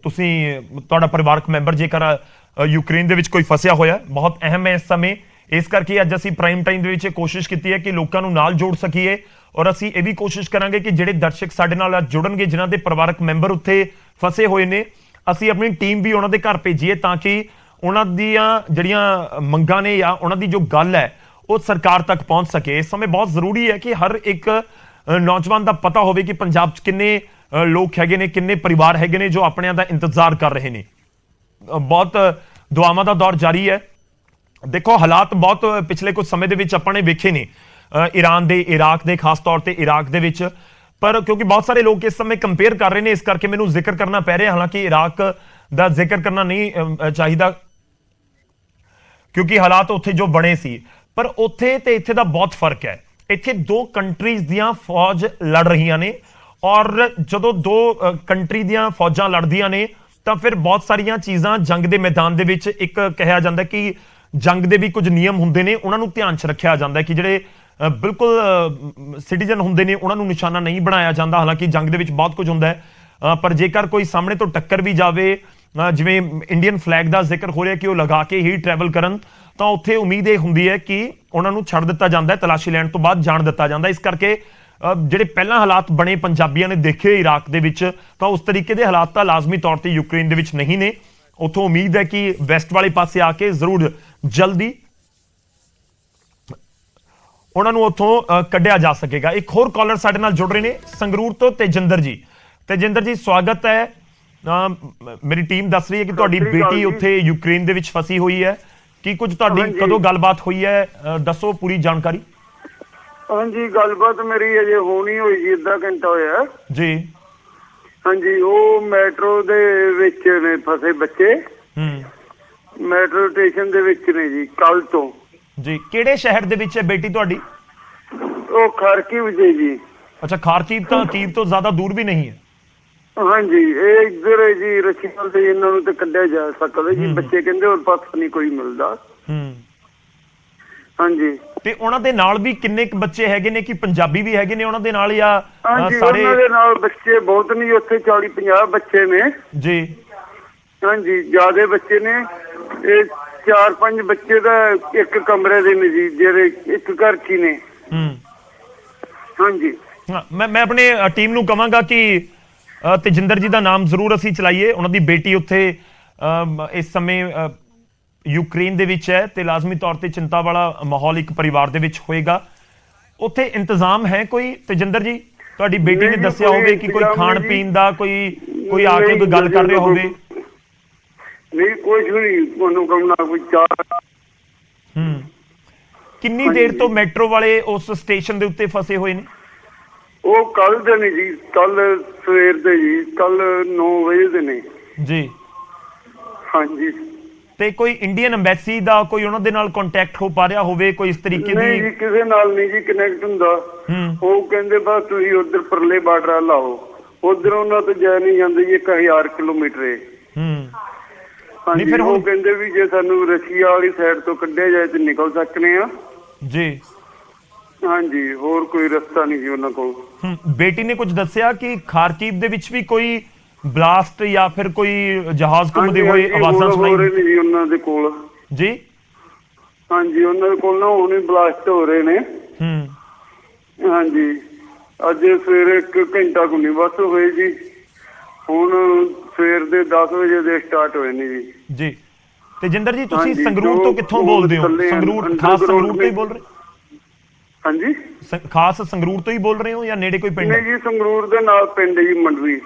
ਤੁਸੀਂ, ਤੁਹਾਡਾ ਪਰਿਵਾਰਕ ਮੈਂਬਰ ਜੇਕਰ ਯੂਕਰੇਨ ਦੇ ਵਿੱਚ ਕੋਈ ਫਸਿਆ ਹੋਇਆ। ਬਹੁਤ ਅਹਿਮ ਹੈ ਇਸ ਸਮੇਂ, ਇਸ ਕਰਕੇ ਅੱਜ ਅਸੀਂ ਪ੍ਰਾਈਮ ਟਾਈਮ ਦੇ ਵਿੱਚ ਕੋਸ਼ਿਸ਼ ਕੀਤੀ ਹੈ ਕਿ ਲੋਕਾਂ ਨੂੰ ਨਾਲ ਜੋੜ ਸਕੀਏ, ਔਰ ਅਸੀਂ ਇਹ ਵੀ ਕੋਸ਼ਿਸ਼ ਕਰਾਂਗੇ ਕਿ ਜਿਹੜੇ ਦਰਸ਼ਕ ਸਾਡੇ ਨਾਲ ਜੁੜਨਗੇ ਜਿਨ੍ਹਾਂ ਦੇ ਪਰਿਵਾਰਕ ਮੈਂਬਰ ਉੱਥੇ ਫਸੇ ਹੋਏ ਨੇ, ਅਸੀਂ ਆਪਣੀ ਟੀਮ ਵੀ ਉਹਨਾਂ ਦੇ ਘਰ ਭੇਜੀਏ ਤਾਂ ਕਿ ਉਹਨਾਂ ਦੀਆਂ ਜਿਹੜੀਆਂ ਮੰਗਾਂ ਨੇ ਜਾਂ ਉਹਨਾਂ ਦੀ ਜੋ ਗੱਲ ਹੈ ਉਹ ਸਰਕਾਰ ਤੱਕ ਪਹੁੰਚ ਸਕੇ। ਇਸ ਸਮੇਂ ਬਹੁਤ ਜ਼ਰੂਰੀ ਹੈ ਕਿ ਹਰ ਇੱਕ ਨੌਜਵਾਨ ਦਾ ਪਤਾ ਹੋਵੇ ਕਿ ਪੰਜਾਬ 'ਚ ਕਿੰਨੇ ਲੋਕ ਹੈਗੇ ਨੇ, ਕਿੰਨੇ ਪਰਿਵਾਰ ਹੈਗੇ ਨੇ ਜੋ ਆਪਣਿਆਂ ਦਾ ਇੰਤਜ਼ਾਰ ਕਰ ਰਹੇ ਨੇ। ਬਹੁਤ ਦੁਆਵਾਂ ਦਾ ਦੌਰ ਜਾਰੀ ਹੈ। ਦੇਖੋ ਹਾਲਾਤ ਬਹੁਤ ਪਿਛਲੇ ਕੁਝ ਸਮੇਂ ਦੇ ਵਿੱਚ ਆਪਾਂ ਨੇ ਵੇਖੇ ਨੇ, ਈਰਾਨ ਦੇ, ਇਰਾਕ ਦੇ, ਖਾਸ ਤੌਰ ਤੇ ਇਰਾਕ ਦੇ ਵਿੱਚ। ਪਰ ਕਿਉਂਕਿ ਬਹੁਤ ਸਾਰੇ ਲੋਕ ਇਸ ਸਮੇਂ ਕੰਪੇਅਰ ਕਰ ਰਹੇ ਨੇ, ਇਸ ਕਰਕੇ ਮੈਨੂੰ ਜ਼ਿਕਰ ਕਰਨਾ ਪੈ ਰਿਹਾ। ਹਾਲਾਂਕਿ ਇਰਾਕ ਦਾ ਜ਼ਿਕਰ ਕਰਨਾ ਨਹੀਂ ਚਾਹੀਦਾ ਕਿਉਂਕਿ ਹਾਲਾਤ ਉੱਥੇ ਜੋ ਬਣੇ ਸੀ, ਪਰ ਉੱਥੇ ਤੇ ਇੱਥੇ ਦਾ ਬਹੁਤ ਫਰਕ ਹੈ। ਇੱਥੇ ਦੋ ਕੰਟਰੀਜ਼ ਦੀਆਂ ਫੌਜ ਲੜ ਰਹੀਆਂ ਨੇ, ਔਰ ਜਦੋਂ ਦੋ ਕੰਟਰੀ ਦੀਆਂ ਫੌਜਾਂ ਲੜਦੀਆਂ ਨੇ ਤਾਂ ਫਿਰ ਬਹੁਤ ਸਾਰੀਆਂ ਚੀਜ਼ਾਂ ਜੰਗ ਦੇ ਮੈਦਾਨ ਦੇ ਵਿੱਚ, ਇੱਕ ਕਿਹਾ ਜਾਂਦਾ ਕਿ ਜੰਗ ਦੇ ਵੀ ਕੁਝ ਨਿਯਮ ਹੁੰਦੇ ਨੇ, ਉਹਨਾਂ ਨੂੰ ਧਿਆਨ 'ਚ ਰੱਖਿਆ ਜਾਂਦਾ ਕਿ ਜਿਹੜੇ ਬਿਲਕੁਲ ਸਿਟੀਜ਼ਨ ਹੁੰਦੇ ਨੇ ਉਹਨਾਂ ਨੂੰ ਨਿਸ਼ਾਨਾ ਨਹੀਂ ਬਣਾਇਆ ਜਾਂਦਾ। ਹਾਲਾਂਕਿ ਜੰਗ ਦੇ ਵਿੱਚ ਬਹੁਤ ਕੁਝ ਹੁੰਦਾ ਹੈ, ਪਰ ਜੇਕਰ ਕੋਈ ਸਾਹਮਣੇ ਤੋਂ ਟੱਕਰ ਵੀ ਜਾਵੇ, ਜਿਵੇਂ ਇੰਡੀਅਨ ਫਲੈਗ ਦਾ ਜ਼ਿਕਰ ਹੋ ਰਿਹਾ ਕਿ ਉਹ ਲਗਾ ਕੇ ਹੀ ਟਰੈਵਲ ਕਰਨ, ਤਾਂ ਉੱਥੇ ਉਮੀਦ ਇਹ ਹੁੰਦੀ ਹੈ ਕਿ ਉਹਨਾਂ ਨੂੰ ਛੱਡ ਦਿੱਤਾ ਜਾਂਦਾ, ਤਲਾਸ਼ੀ ਲੈਣ ਤੋਂ ਬਾਅਦ ਜਾਣ ਦਿੱਤਾ ਜਾਂਦਾ। ਇਸ ਕਰਕੇ ਜਿਹੜੇ ਪਹਿਲਾਂ ਹਾਲਾਤ ਬਣੇ ਪੰਜਾਬੀਆਂ ਨੇ ਦੇਖੇ ਇਰਾਕ ਦੇ ਵਿੱਚ, ਤਾਂ ਉਸ ਤਰੀਕੇ ਦੇ ਹਾਲਾਤ ਤਾਂ ਲਾਜ਼ਮੀ ਤੌਰ ਤੇ ਯੂਕਰੇਨ ਦੇ ਵਿੱਚ ਨਹੀਂ ਨੇ। ਉੱਥੋਂ ਉਮੀਦ ਹੈ ਕਿ ਵੈਸਟ ਵਾਲੇ ਪਾਸੇ ਆ ਕੇ ਜ਼ਰੂਰ ਜਲਦੀ ਉਹਨਾਂ ਨੂੰ ਉੱਥੋਂ ਕੱਢਿਆ ਜਾ ਸਕੇਗਾ। ਇੱਕ ਹੋਰ ਕਾਲਰ ਸਾਡੇ ਨਾਲ ਜੁੜ ਰਹੇ ਨੇ ਸੰਗਰੂਰ ਤੋਂ, ਤੇਜਿੰਦਰ ਜੀ। ਤੇਜਿੰਦਰ ਜੀ ਸਵਾਗਤ ਹੈ। ਮੇਰੀ ਟੀਮ ਦੱਸ ਰਹੀ ਹੈ ਕਿ ਤੁਹਾਡੀ ਬੇਟੀ ਉੱਥੇ ਯੂਕਰੇਨ ਦੇ ਵਿੱਚ ਫਸੀ ਹੋਈ ਹੈ। ਕੀ ਕੁਝ ਤੁਹਾਡੀ ਕਦੋਂ ਗੱਲਬਾਤ ਹੋਈ ਹੈ, ਦੱਸੋ ਪੂਰੀ ਜਾਣਕਾਰੀ। ਹਾਂਜੀ, ਗੱਲਬਾਤ ਮੇਰੀ ਅਜੇ ਹੋਣੀ ਹੋਈ ਜੀ, ਅੱਧਾ ਘੰਟਾ ਹੋਇਆ ਜੀ। ਹਾਂਜੀ, ਉਹ ਮੈਟਰੋ ਦੇ ਵਿੱਚ ਨੇ ਫਸੇ ਬੱਚੇ, ਮੈਟਰੋ ਸਟੇਸ਼ਨ ਦੇ ਵਿੱਚ ਨੇ ਜੀ ਕੱਲ ਤੋਂ। ਜੀ ਕਿਹੜੇ ਸ਼ਹਿਰ ਦੇ ਵਿੱਚ ਹੈ ਬੇਟੀ ਤੁਹਾਡੀ? ਉਹ ਖਾਰਕੀਵ ਜੀ। ਅੱਛਾ, ਖਾਰਕੀਵ ਤਾਂ ਕੀਵ ਤੋਂ ਜ਼ਿਆਦਾ ਦੂਰ ਵੀ ਨਹੀਂ ਹੈ। ਹਾਂਜੀ, ਇਹ ਇੱਧਰ ਹੈ ਜੀ, ਰਸ਼ੀਆ ਦੇ। ਇਹਨਾਂ ਨੂੰ ਤੇ ਕੱਢਿਆ ਜਾ ਸਕਦਾ ਜੀ, ਬੱਚੇ ਕਹਿੰਦੇ ਹੋਰ ਪਾਸਾ ਨਹੀਂ ਕੋਈ ਮਿਲਦਾ। ਹਾਂਜੀ ਤੇ ਉਹਨਾਂ ਦੇ ਨਾਲ ਵੀ ਕਿੰਨੇ ਕੁ ਬੱਚੇ ਹੈਗੇ ਨੇ, ਕਿ ਪੰਜਾਬੀ ਵੀ ਹੈਗੇ ਨੇ ਉਹਨਾਂ ਦੇ ਨਾਲ, ਜਾਂ ਹਾਂਜੀ ਸਾਰੇ? ਉਹਨਾਂ ਦੇ ਨਾਲ ਬੱਚੇ ਬਹੁਤ ਨਹੀਂ, ਉੱਥੇ 40-50 ਬੱਚੇ ਨੇ ਜੀ ਹਾਂਜੀ, ਜਿਆਦੇ ਬੱਚੇ ਨੇ। ਇਹ 4-5 ਬੱਚੇ ਦਾ ਇੱਕ ਕਮਰੇ ਦੇ ਨੇ ਜੀ, ਜਿਹੜੇ ਇੱਕ ਘਰ 'ਚ ਹੀ ਨੇ। ਹਾਂਜੀ ਹਾਂ, ਮੈਂ ਆਪਣੇ ਟੀਮ ਨੂੰ ਕਹਾਂਗਾ ਕਿ ਤੇਜਿੰਦਰ ਜੀ ਦਾ ਨਾਮ ਜ਼ਰੂਰ ਅਸੀਂ ਚਲਾਈਏ। ਉਹਨਾਂ ਦੀ ਬੇਟੀ ਉੱਥੇ ਇਸ ਸਮੇਂ ਯੂਕਰੇਨ ਦੇ ਵਿੱਚ ਹੈ ਤੇ ਲਾਜ਼ਮੀ ਤੌਰ ਤੇ ਚਿੰਤਾ ਵਾਲਾ ਮਾਹੌਲ ਇੱਕ ਪਰਿਵਾਰ ਦੇ ਵਿੱਚ ਹੋਏਗਾ। ਉੱਥੇ ਇੰਤਜ਼ਾਮ ਹੈ ਕੋਈ, ਤੇਜਿੰਦਰ ਜੀ? ਤੁਹਾਡੀ ਬੇਟੀ ਨੇ ਦੱਸਿਆ ਹੋਵੇ ਕਿ ਕੋਈ ਖਾਣ ਪੀਣ ਦਾ, ਕੋਈ ਆ ਕੇ ਕੋਈ ਗੱਲ ਕਰ ਰਿਹਾ ਹੋਵੇ? ਨਹੀਂ, ਕੁਝ ਵੀ ਨਹੀਂ। ਉਹਨੂੰ ਕਹਣਾ ਕੋਈ ਚਾਹ। ਕਿੰਨੀ ਦੇਰ ਤੋਂ ਮੈਟਰੋ ਵਾਲੇ ਉਸ ਸਟੇਸ਼ਨ ਦੇ ਉੱਤੇ ਫਸੇ ਹੋਏ ਨੇ? ਉਹ ਕੱਲ ਦੇ ਨੇ ਜੀ, ਕੱਲ ਸਵੇਰ ਦੇ ਜੀ, ਕੱਲ 9 ਵਜੇ ਦੇ ਨੇ ਜੀ। ਹਾਂਜੀ। ਤੇ ਕੋਈ ਇੰਡੀਅਨ ਐਮਬੈਸੀ ਦਾ ਕੋਈ ਉਹਨਾਂ ਦੇ ਨਾਲ ਕੰਟੈਕਟ ਹੋ ਪਾ ਰਿਹਾ ਹੋਵੇ, ਕੋਈ ਇਸ ਤਰੀਕੇ ਨਹੀਂ ਜੀ, ਦੀ? ਕਿਸੇ ਨਾਲ ਨਹੀਂ ਜੀ ਕਨੈਕਟ ਹੁੰਦਾ। ਉਹ ਕਹਿੰਦੇ ਬਸ ਤੁਸੀਂ ਉਧਰ ਪਰਲੇ ਬਾਰਡਰ ਲਾਓ, ਉਧਰ ਉਹਨਾਂ ਤੋਂ ਜਾ ਨਹੀਂ ਜਾਂਦੇ ਜੀ, 1000 ਕਿਲੋਮੀਟਰ ਹੈ। ਹਾਂਜੀ, ਫਿਰ ਉਹ ਕਹਿੰਦੇ ਵੀ ਜੇ ਸਾਨੂੰ ਰਸ਼ੀਆ ਵਾਲੀ ਸਾਈਡ ਤੋਂ ਕੱਢਿਆ ਜਾਏ ਤੇ ਨਿਕਲ ਸਕਨੇ ਆ ਜੀ। ਹਾਂਜੀ, ਹੋਰ ਕੋਈ ਰਸਤਾ ਨਹੀਂ ਜੀ ਉਹਨਾਂ ਕੋਲ। ਬੇਟੀ ਨੇ ਕੁਝ ਦੱਸਿਆ ਕਿ ਖਾਰਕੀਵ ਦੇ ਵਿੱਚ ਵੀ ਕੋਈ ਬਲਾਸਟ ਜਾਂ ਫਿਰ ਕੋਈ ਜਹਾਜ਼ ਘੁੰਮਦੇ ਹੋਏ ਆਵਾਜ਼ਾਂ ਹੋ ਰਹੇ ਸੁਣਾਈ? ਨੇ ਜੀ ਉਹਨਾਂ ਦੇ ਕੋਲ। ਜੀ ਹਾਂਜੀ, ਉਹਨਾਂ ਦੇ ਕੋਲ ਨਾ ਹੁਣੇ ਬਲਾਸਟ ਹੋ ਰਹੇ ਨੇ। ਹਾਂਜੀ, ਅੱਜ ਸਵੇਰੇ 1 ਘੰਟਾ ਕੁ ਨਹੀਂ ਬਸ ਹੋਏ ਜੀ। ਹੁਣ ਸਵੇਰ ਦੇ 10 ਵਜੇ ਦੇ ਸਟਾਰਟ ਹੋਏ ਨੇ ਜੀ। ਜੀ। ਤੇਜਿੰਦਰ ਜੀ, ਤੁਸੀਂ ਹਾਂਜੀ, ਸੰਗਰੂਰ ਤੋਂ ਕਿੱਥੋਂ ਬੋਲਦੇ ਹੋ? ਸੰਗਰੂਰ, ਖਾਸ ਸੰਗਰੂਰ ਤੋਂ ਹੀ ਬੋਲ ਰਹੇ? ਹਾਂਜੀ, ਖਾਸ ਸੰਗਰੂਰ ਤੋਂ ਹੀ ਬੋਲ ਰਹੇ ਹੋ ਜਾਂ ਨੇੜੇ ਕੋਈ ਪਿੰਡ? ਨਹੀਂ ਜੀ, ਸੰਗਰੂਰ ਦੇ ਨਾਲ ਪਿੰਡ ਜੀ ਮੰਡਵੀ।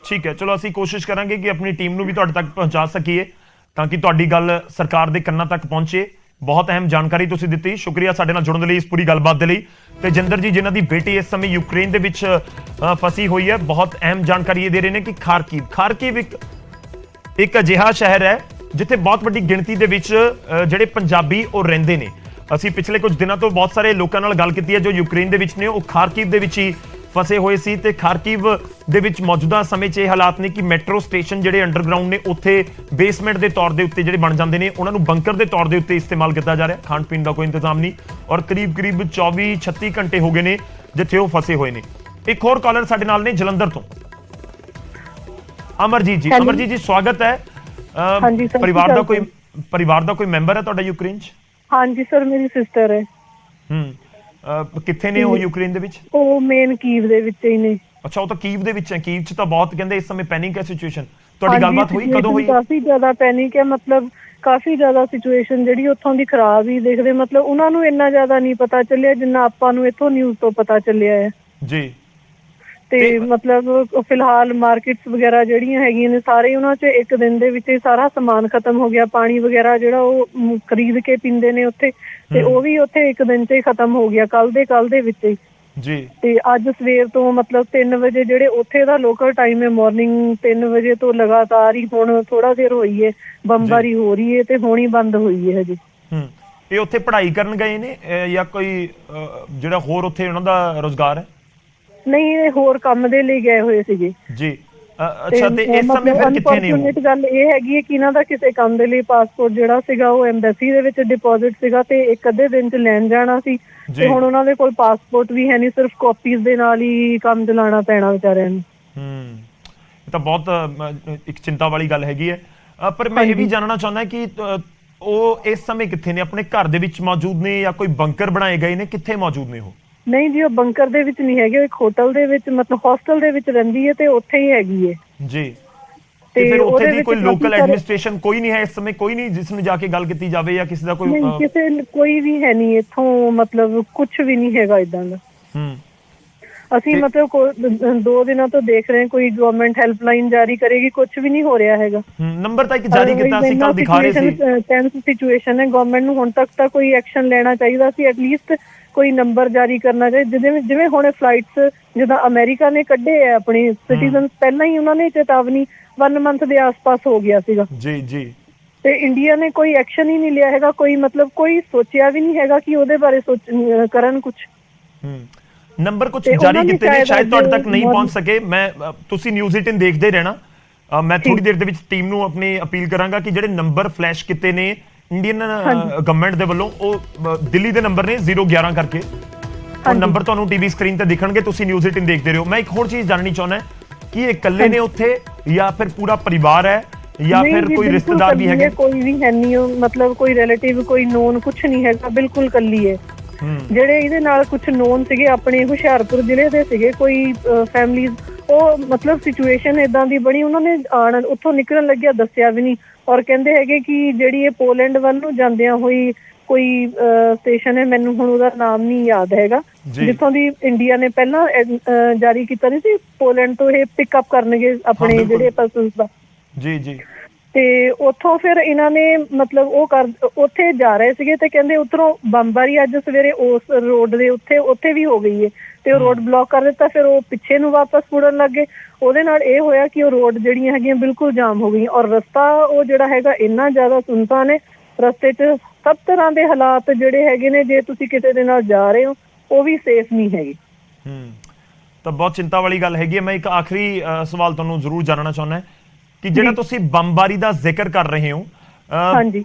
ਠੀਕ ਹੈ, ਚਲੋ ਅਸੀਂ ਕੋਸ਼ਿਸ਼ ਕਰਾਂਗੇ ਕਿ ਆਪਣੀ ਟੀਮ ਨੂੰ ਵੀ ਤੁਹਾਡੇ ਤੱਕ ਪਹੁੰਚਾ ਸਕੀਏ ਤਾਂ ਕਿ ਤੁਹਾਡੀ ਗੱਲ ਸਰਕਾਰ ਦੇ ਕੰਨਾਂ ਤੱਕ ਪਹੁੰਚੇ। ਬਹੁਤ ਅਹਿਮ ਜਾਣਕਾਰੀ ਤੁਸੀਂ ਦਿੱਤੀ, ਸ਼ੁਕਰੀਆ ਸਾਡੇ ਨਾਲ ਜੁੜਨ ਦੇ ਲਈ, ਇਸ ਪੂਰੀ ਗੱਲਬਾਤ ਦੇ ਲਈ। ਤੇਜਿੰਦਰ ਜੀ, ਜਿਨ੍ਹਾਂ ਦੀ ਬੇਟੀ ਇਸ ਸਮੇਂ ਯੂਕਰੇਨ ਦੇ ਵਿੱਚ ਫਸੀ ਹੋਈ ਹੈ, ਬਹੁਤ ਅਹਿਮ ਜਾਣਕਾਰੀ ਇਹ ਦੇ ਰਹੇ ਨੇ ਕਿ ਖਾਰਕੀਵ ਇੱਕ ਅਜਿਹਾ ਸ਼ਹਿਰ ਹੈ ਜਿੱਥੇ ਬਹੁਤ ਵੱਡੀ ਗਿਣਤੀ ਦੇ ਵਿੱਚ ਜਿਹੜੇ ਪੰਜਾਬੀ ਉਹ ਰਹਿੰਦੇ ਨੇ। ਅਸੀਂ ਪਿਛਲੇ ਕੁਝ ਦਿਨਾਂ ਤੋਂ ਬਹੁਤ ਸਾਰੇ ਲੋਕਾਂ ਨਾਲ ਗੱਲ ਕੀਤੀ ਹੈ ਜੋ ਯੂਕਰੇਨ ਦੇ ਵਿੱਚ ਨੇ, ਉਹ ਖਾਰਕੀਵ ਦੇ ਵਿੱਚ ਹੀ ਫਸੇ ਹੋਏ ਸੀ। ਤੇ ਖਾਰਕੀਵ ਦੇ ਵਿੱਚ ਮੌਜੂਦਾ ਸਮੇਂ 'ਚ ਇਹ ਹਾਲਾਤ ਨੇ ਕਿ ਮੈਟਰੋ ਸਟੇਸ਼ਨ ਜਿਹੜੇ ਅੰਡਰਗਰਾਉਂਡ ਨੇ, ਉੱਥੇ ਬੇਸਮੈਂਟ ਦੇ ਤੌਰ ਦੇ ਉੱਤੇ ਜਿਹੜੇ ਬਣ ਜਾਂਦੇ ਨੇ, ਉਹਨਾਂ ਨੂੰ ਬੰਕਰ ਦੇ ਤੌਰ ਦੇ ਉੱਤੇ ਇਸਤੇਮਾਲ ਕੀਤਾ ਜਾ ਰਿਹਾ। ਖਾਣ ਪੀਣ ਦਾ ਕੋਈ ਇੰਤਜ਼ਾਮ ਨਹੀਂ, ਔਰ ਕਰੀਬ 24-36 ਘੰਟੇ ਹੋ ਗਏ ਨੇ ਜਿੱਥੇ ਉਹ ਫਸੇ ਹੋਏ ਨੇ। ਇੱਕ ਹੋਰ ਕਾਲਰ ਸਾਡੇ ਨਾਲ ਨੇ ਜਲੰਧਰ ਤੋਂ, ਅਮਰਜੀਤ ਜੀ। ਅਮਰਜੀਤ ਜੀ, ਸਵਾਗਤ ਹੈ। ਪਰਿਵਾਰ ਦਾ ਕੋਈ ਮੈਂਬਰ ਹੈ ਤੁਹਾਡਾ ਯੂਕਰੇਨ 'ਚ? ਹਾਂਜੀ ਸਰ, ਮੇਰੀ ਸਿਸਟਰ ਹੈ। ਕਿੱਥੇ ਨੇ ਉਹ ਯੂਕਰੇਨ ਦੇ ਵਿੱਚ? ਉਹ ਮੇਨ ਕੀਵ ਦੇ ਵਿੱਚ ਹੀ ਨੇ। ਅੱਛਾ, ਉਹ ਤਾਂ ਕੀਵ ਦੇ ਵਿੱਚ ਹੈ। ਕੀਵ 'ਚ ਤਾਂ ਬਹੁਤ ਕਹਿੰਦੇ ਇਸ ਸਮੇਂ ਪੈਨਿਕ ਹੈ ਸਿਚੁਏਸ਼ਨ। ਤੁਹਾਡੀ ਗੱਲਬਾਤ ਹੋਈ, ਕਦੋਂ ਹੋਈ? ਕਾਫੀ ਜ਼ਿਆਦਾ ਪੈਨਿਕ ਹੈ, ਮਤਲਬ ਕਾਫੀ ਜ਼ਿਆਦਾ ਸਿਚੁਏਸ਼ਨ ਜਿਹੜੀ ਉੱਥੋਂ ਦੀ ਖਰਾਬ ਹੀ ਦੇਖਦੇ। ਮਤਲਬ ਉਹਨਾਂ ਨੂੰ ਇੰਨਾ ਜ਼ਿਆਦਾ ਨਹੀਂ ਪਤਾ ਚੱਲਿਆ ਜਿੰਨਾ ਆਪਾਂ ਨੂੰ ਇੱਥੋਂ ਨਿਊਜ਼ ਤੋਂ ਪਤਾ ਚੱਲਿਆ ਹੈ ਜੀ। ਤੇ ਮਤਲਬ ਫਿਲਹਾਲ ਮਾਰਕੀਟਸ ਵਗੈਰਾ ਜਿਹੜੀਆਂ ਹੈਗੀਆਂ ਨੇ, ਸਾਰੇ ਉਹਨਾਂ 'ਚ ਇੱਕ ਦਿਨ ਦੇ ਵਿੱਚ ਸਾਰਾ ਸਮਾਨ ਖਤਮ ਹੋ ਗਿਆ। ਪਾਣੀ ਵਗੈਰਾ ਜਿਹੜਾ ਉਹ ਖਰੀਦ ਕੇ ਪੀਂਦੇ ਨੇ ਉੱਥੇ, ਤੇ ਉਹ ਵੀ ਉੱਥੇ ਇੱਕ ਦਿਨ 'ਚ ਹੀ ਖਤਮ ਹੋ ਗਿਆ, ਕੱਲ ਦੇ ਵਿੱਚ ਹੀ ਜੀ। ਤੇ ਅੱਜ ਸਵੇਰ ਤੋਂ ਮਤਲਬ 3 ਵਜੇ ਜਿਹੜੇ ਉੱਥੇ ਦਾ ਲੋਕਲ ਟਾਈਮ ਹੈ, ਮਾਰਨਿੰਗ 3 ਵਜੇ ਤੋਂ ਲਗਾਤਾਰ ਹੀ ਹੁਣ ਥੋੜਾ ਦੇਰ ਹੋਈ ਹੈ ਬੰਬਾਰੀ ਹੋ ਰਹੀ ਹੈ ਤੇ ਹੁਣ ਹੀ ਬੰਦ ਹੋਈ ਹੈ ਹਜੇ। ਇਹ ਉੱਥੇ ਪੜ੍ਹਾਈ ਕਰਨ ਗਏ ਨੇ ਜਾਂ ਕੋਈ ਜਿਹੜਾ ਹੋਰ ਉੱਥੇ ਉਹਨਾਂ ਦਾ ਰੋਜ਼ਗਾਰ ਹੈ? ਨਹੀਂ, ਇਹ ਹੋਰ ਕੰਮ ਦੇ ਲਈ ਗਏ ਹੋਏ ਸੀਗੇ ਜੀ। ਅੱਛਾ, ਤੇ ਇਸ ਸਮੇਂ ਫਿਰ ਕਿੱਥੇ ਨੇ ਉਹ? ਗੱਲ ਇਹ ਹੈਗੀ ਹੈ ਕਿ ਇਹਨਾਂ ਦਾ ਕਿਸੇ ਕੰਮ ਦੇ ਲਈ ਪਾਸਪੋਰਟ ਜਿਹੜਾ ਸੀਗਾ ਉਹ ਐਮਬੈਸੀ ਦੇ ਵਿੱਚ ਡਿਪੋਜ਼ਿਟ ਸੀਗਾ ਤੇ ਇੱਕ ਅੱਧੇ ਦਿਨ 'ਚ ਲੈਣ ਜਾਣਾ ਸੀ, ਤੇ ਹੁਣ ਉਹਨਾਂ ਦੇ ਕੋਲ ਪਾਸਪੋਰਟ ਵੀ ਹੈ ਨਹੀਂ, ਸਿਰਫ ਕਾਪੀਜ਼ ਦੇ ਨਾਲ ਹੀ ਕੰਮ ਚਲਾਉਣਾ ਪੈਣਾ ਵਿਚਾਰਿਆਂ ਨੂੰ। ਇਹ ਤਾਂ ਬਹੁਤ ਇੱਕ ਚਿੰਤਾ ਵਾਲੀ ਗੱਲ ਹੈਗੀ ਹੈ। ਪਰ ਮੈਂ ਇਹ ਵੀ ਜਾਣਨਾ ਚਾਹੁੰਦਾ ਕਿ ਉਹ ਇਸ ਸਮੇਂ ਕਿੱਥੇ ਨੇ? ਆਪਣੇ ਘਰ ਦੇ ਵਿੱਚ ਮੌਜੂਦ ਨੇ ਜਾਂ ਕੋਈ ਬੰਕਰ ਬਣਾਏ ਗਏ ਨੇ? ਕਿੱਥੇ ਮੌਜੂਦ ਨੇ ਉਹ? ਨਹੀਂ ਜੀ, ਉਹ ਬੰਕਰ ਦੇ ਵਿੱਚ ਨਹੀਂ ਹੈਗੇ, ਉਹ ਇੱਕ ਹੋਟਲ ਦੇ ਵਿੱਚ, ਮਤਲਬ ਹੋਸਟਲ ਦੇ ਵਿੱਚ ਰਹਿੰਦੀ ਹੈ ਤੇ ਉੱਥੇ ਹੀ ਹੈਗੀ ਹੈ ਜੀ। ਤੇ ਫਿਰ ਉੱਥੇ ਦੀ ਕੋਈ ਲੋਕਲ ਐਡਮਿਨਿਸਟ੍ਰੇਸ਼ਨ ਕੋਈ ਨਹੀਂ ਹੈ ਇਸ ਸਮੇਂ? ਕੋਈ ਨਹੀਂ ਜਿਸ ਨੂੰ ਜਾ ਕੇ ਗੱਲ ਕੀਤੀ ਜਾਵੇ ਜਾਂ ਕਿਸੇ ਦਾ ਕੋਈ? ਕੋਈ ਵੀ ਹੈ ਨਹੀਂ ਇੱਥੋਂ, ਮਤਲਬ ਕੁਝ ਵੀ ਨਹੀਂ ਹੈਗਾ ਇਦਾਂ ਦਾ। ਅਸੀਂ ਮਤਲਬ 2 ਦਿਨਾਂ ਤੋਂ ਦੇਖ ਰਹੇ, ਕੋਈ ਗਵਰਨਮੈਂਟ ਹੈਲਪਲਾਈਨ ਜਾਰੀ ਕਰੇਗੀ, ਕੁਝ ਵੀ ਨਹੀਂ ਹੋ ਰਿਹਾ ਹੈਗਾ। ਨੰਬਰ ਤਾਂ ਇੱਕ ਜਾਰੀ ਕੀਤਾ ਸੀ, ਕੱਲ ਦਿਖਾ ਰਹੇ ਸੀ। ਟੈਂਸ ਸਿਚੁਏਸ਼ਨ ਹੈ, ਗਵਰਨਮੈਂਟ ਨੂੰ ਹੁਣ ਤੱਕ ਤਾਂ ਕੋਈ ਐਕਸ਼ਨ ਲੈਣਾ ਚਾਹੀਦਾ ਸੀ, ਐਟਲੀਸਟ ਕੋਈ ਨੰਬਰ ਜਾਰੀ ਕਰਨਾ ਚਾਹੀਦਾ। ਜਿਵੇਂ ਹੁਣ ਫਲਾਈਟਸ ਜਿੱਦਾਂ ਅਮਰੀਕਾ ਨੇ ਕੱਢੇ ਆ ਆਪਣੇ ਸਿਟੀਜ਼ਨ, ਪਹਿਲਾਂ ਹੀ ਉਹਨਾਂ ਨੇ ਚੇਤਾਵਨੀ 1 ਮੰਥ ਦੇ ਆਸ-ਪਾਸ ਹੋ ਗਿਆ ਸੀਗਾ ਜੀ ਜੀ, ਤੇ ਇੰਡੀਆ ਨੇ ਕੋਈ ਐਕਸ਼ਨ ਹੀ ਨਹੀਂ ਲਿਆ ਹੈਗਾ, ਕੋਈ ਮਤਲਬ ਕੋਈ ਸੋਚਿਆ ਵੀ ਨਹੀਂ ਹੈਗਾ ਕਿ ਉਹਦੇ ਬਾਰੇ ਕਰਨ ਕੁਝ। ਨੰਬਰ ਕੁਝ ਜਾਰੀ ਕੀਤੇ ਨੇ, ਸ਼ਾਇਦ ਤੁਹਾਡੇ ਤੱਕ ਨਹੀਂ ਪਹੁੰਚ ਸਕੇ। ਤੁਸੀਂ ਨਿਊਜ਼ 18 ਦੇਖਦੇ ਰਹਿਣਾ। ਮੈਂ ਥੋੜੀ ਦੇਰ ਦੇ ਵਿੱਚ ਟੀਮ ਨੂੰ ਆਪਣੀ ਅਪੀਲ ਕਰਾਂਗਾ ਕਿ ਜਿਹੜੇ ਨੰਬਰ ਫਲੈਸ਼ ਕੀਤੇ ਨੇ ਇੰਡੀਅਨ ਗਵਰਨਮੈਂਟ ਦੇ ਵੱਲੋਂ ਉਹ ਦਿੱਲੀ ਦੇ ਨੰਬਰ ਨੇ 011 ਕਰਕੇ, ਉਹ ਨੰਬਰ ਤੁਹਾਨੂੰ ਟੀਵੀ ਸਕਰੀਨ ਤੇ ਦਿਖਣਗੇ, ਤੁਸੀਂ ਨਿਊਜ਼ 18 ਦੇਖਦੇ ਰਹੋ। ਮੈਂ ਇੱਕ ਹੋਰ ਚੀਜ਼ ਜਾਣਨੀ ਚਾਹੁੰਦਾ ਕਿ ਇਹ ਇਕੱਲੇ ਨੇ ਉੱਥੇ ਜਾਂ ਫਿਰ ਪੂਰਾ ਪਰਿਵਾਰ ਹੈ ਜਾਂ ਫਿਰ ਕੋਈ ਰਿਸ਼ਤੇਦਾਰ ਵੀ ਹੈਗੇ? ਕੋਈ ਵੀ ਹੈ ਨਹੀਂ, ਮਤਲਬ ਕੋਈ ਰਿਲੇਟਿਵ, ਕੋਈ ਨੋਨ, ਕੁਝ ਨਹੀਂ ਹੈਗਾ, ਬਿਲਕੁਲ ਕੱਲੀ ਹੈ। ਜਿਹੜੇ ਇਹਦੇ ਨਾਲ ਕੁਝ ਨੋਨ ਸੀਗੇ ਆਪਣੇ ਹੁਸ਼ਿਆਰਪੁਰ ਜ਼ਿਲ੍ਹੇ ਦੇ ਸੀਗੇ ਕੋਈ ਫੈਮਿਲੀਜ਼, ਉਹ ਮਤਲਬ ਸਿਚੁਏਸ਼ਨ ਇਦਾਂ ਦੀ ਬਣੀ, ਉਹਨਾਂ ਨੇ ਉੱਥੋਂ ਨਿਕਲਣ ਲੱਗਿਆ ਦੱਸਿਆ ਵੀ ਨਹੀਂ। ਔਰ ਕਹਿੰਦੇ ਹੈਗੇ ਕਿ ਜਿਹੜੀ ਇਹ ਪੋਲੈਂਡ ਵੱਲ ਨੂੰ ਜਾਂਦਿਆਂ ਹੋਈ ਕੋਈ ਸਟੇਸ਼ਨ ਹੈ, ਮੈਨੂੰ ਹੁਣ ਉਹਦਾ ਨਾਮ ਨਹੀਂ ਯਾਦ ਹੈਗਾ, ਜਿੱਥੋਂ ਦੀ ਇੰਡੀਆ ਨੇ ਪਹਿਲਾਂ ਜਾਰੀ ਕੀਤਾ ਨਹੀਂ ਸੀ, ਪੋਲੈਂਡ ਤੋਂ ਇਹ ਪਿਕ ਅਪ ਕਰਨਗੇ ਆਪਣੇ ਜਿਹੜੇ ਪਰਸਨਸ ਦਾ। ਜੀ। ਤੇ ਉੱਥੋਂ ਫਿਰ ਇਹਨਾਂ ਨੇ ਮਤਲਬ ਉੱਥੇ ਜਾ ਰਹੇ ਸੀਗੇ ਤੇ ਕਹਿੰਦੇ ਉੱਧਰੋਂ ਬੰਬਾਰੀ ਅੱਜ ਸਵੇਰੇ ਉਸ ਰੋਡ ਦੇ ਉੱਥੇ ਵੀ ਹੋ ਗਈ ਹੈ ਤੇ ਉਹ ਰੋਡ ਬਲੌਕ ਕਰ ਦਿੱਤਾ। ਫਿਰ ਉਹ ਪਿੱਛੇ ਨੂੰ ਵਾਪਸ ਮੁੜਨ ਲੱਗੇ। ਉਹਦੇ ਨਾਲ ਇਹ ਹੋਇਆ ਕਿ ਉਹ ਰੋਡ ਜਿਹੜੀਆਂ ਹੈਗੀਆਂ ਬਿਲਕੁਲ ਜਾਮ ਹੋ ਗਈਆਂ। ਔਰ ਰਸਤਾ ਉਹ ਜਿਹੜਾ ਹੈਗਾ ਇੰਨਾ ਜ਼ਿਆਦਾ ਸੁੰਨਸਾਨ ਹੈ, ਰਸਤੇ 'ਚ ਸਭ ਤਰ੍ਹਾਂ ਦੇ ਹਾਲਾਤ ਜਿਹੜੇ ਹੈਗੇ ਨੇ, ਜੇ ਤੁਸੀਂ ਕਿਤੇ ਦੇ ਨਾਲ ਜਾ ਰਹੇ ਹੋ ਉਹ ਵੀ ਸੇਫ ਨਹੀਂ ਹੈਗੇ। ਤਾਂ ਬਹੁਤ ਚਿੰਤਾ ਵਾਲੀ ਗੱਲ ਹੈਗੀ ਹੈ। ਮੈਂ ਇੱਕ ਆਖਰੀ ਸਵਾਲ ਤੁਹਾਨੂੰ ਜ਼ਰੂਰ ਜਾਣਨਾ ਚਾਹੁੰਦਾ ਕਿ ਜਿਹੜਾ ਤੁਸੀਂ ਬੰਬਾਰੀ ਦਾ ਜ਼ਿਕਰ ਕਰ ਰਹੇ ਹੋ, ਹਾਂਜੀ,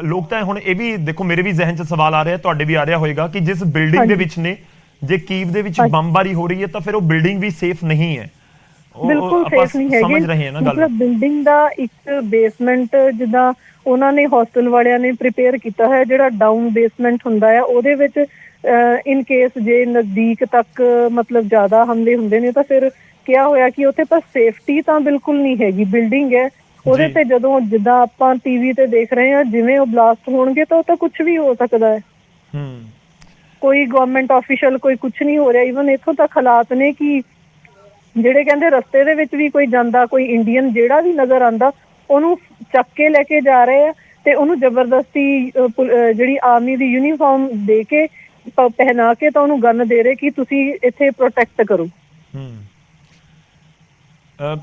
ਲੋਕ ਤਾਂ ਹੁਣ ਇਹ ਵੀ ਦੇਖੋ, ਮੇਰੇ ਵੀ ਜ਼ਿਹਨ 'ਚ ਸਵਾਲ ਆ ਰਿਹਾ, ਤੁਹਾਡੇ ਵੀ ਆ ਰਿਹਾ ਹੋਏਗਾ ਕਿ ਜਿਸ ਬਿਲਡਿੰਗ ਦੇ ਵਿੱਚ ਨੇ, ਜੇ ਕੀਵ ਦੇ ਵਿੱਚ ਬੰਬਾਰੀ ਹੋ ਰਹੀ ਹੈ ਤਾਂ ਫਿਰ ਉਹ ਬਿਲਡਿੰਗ ਵੀ ਸੇਫ ਨਹੀਂ ਹੈ। ਬਿਲਕੁਲ ਸੇਫ ਨਹੀਂ ਹੈਗੀ। ਸਮਝ ਰਹੇ ਹਾਂ ਨਾ ਗੱਲ। ਮਤਲਬ ਬਿਲਡਿੰਗ ਦਾ ਇੱਕ ਬੇਸਮੈਂਟ ਜਿੱਦਾਂ ਉਹਨਾਂ ਨੇ ਹੋਸਟਲ ਵਾਲਿਆਂ ਨੇ ਪ੍ਰੀਪੇਅਰ ਕੀਤਾ ਹੈ, ਜਿਹੜਾ ਡਾਊਨ ਬੇਸਮੈਂਟ ਹੁੰਦਾ ਆ, ਉਹਦੇ ਵਿੱਚ ਇਨ ਕੇਸ ਜੇ ਨਜ਼ਦੀਕ ਤੱਕ ਮਤਲਬ ਜ਼ਿਆਦਾ ਹਮਲੇ ਹੁੰਦੇ ਨੇ ਤਾਂ ਫਿਰ ਕਿਹਾ ਹੋਇਆ ਕਿ ਉੱਥੇ ਪਰ ਸੇਫਟੀ ਤਾਂ ਬਿਲਕੁਲ ਨਹੀਂ ਹੈਗੀ। ਬਿਲਡਿੰਗ ਹੈ, ਉਹਦੇ ਤੇ ਜਦੋਂ ਜਿੱਦਾਂ ਆਪਾਂ ਟੀਵੀ ਤੇ ਦੇਖ ਰਹੇ ਹਾਂ, ਜਿਵੇਂ ਉਹ ਬਲਾਸਟ ਹੋਣਗੇ ਤਾਂ ਉਹ ਤਾਂ ਕੁਝ ਵੀ ਹੋ ਸਕਦਾ ਹੈ। ਕੋਈ ਗਵਰਨਮੈਂਟ ਆਫੀਸ਼ੀਅਲ ਕੋਈ ਕੁਝ ਨਹੀਂ ਹੋ ਰਿਹਾ। ਈਵਨ ਇੱਥੋਂ ਤੱਕ ਹਾਲਾਤ ਨੇ ਕਿ ਜਿਹੜੇ ਕਹਿੰਦੇ ਰਸਤੇ ਦੇ ਵਿੱਚ ਵੀ ਕੋਈ ਜਾਂਦਾ, ਕੋਈ ਇੰਡੀਅਨ ਜਿਹੜਾ ਵੀ ਨਜ਼ਰ ਆਉਂਦਾ ਉਹਨੂੰ ਚੱਕ ਕੇ ਲੈ ਕੇ ਜਾ ਰਹੇ ਆ ਤੇ ਉਹਨੂੰ ਜ਼ਬਰਦਸਤੀ ਜਿਹੜੀ ਆਰਮੀ ਦੀ ਯੂਨੀਫਾਰਮ ਦੇ ਕੇ ਪਹਿਨਾ ਕੇ ਤਾਂ ਉਹਨੂੰ ਗਨ ਦੇ ਰਹੇ ਕਿ ਤੁਸੀਂ ਇੱਥੇ ਪ੍ਰੋਟੈਕਟ ਕਰੋ।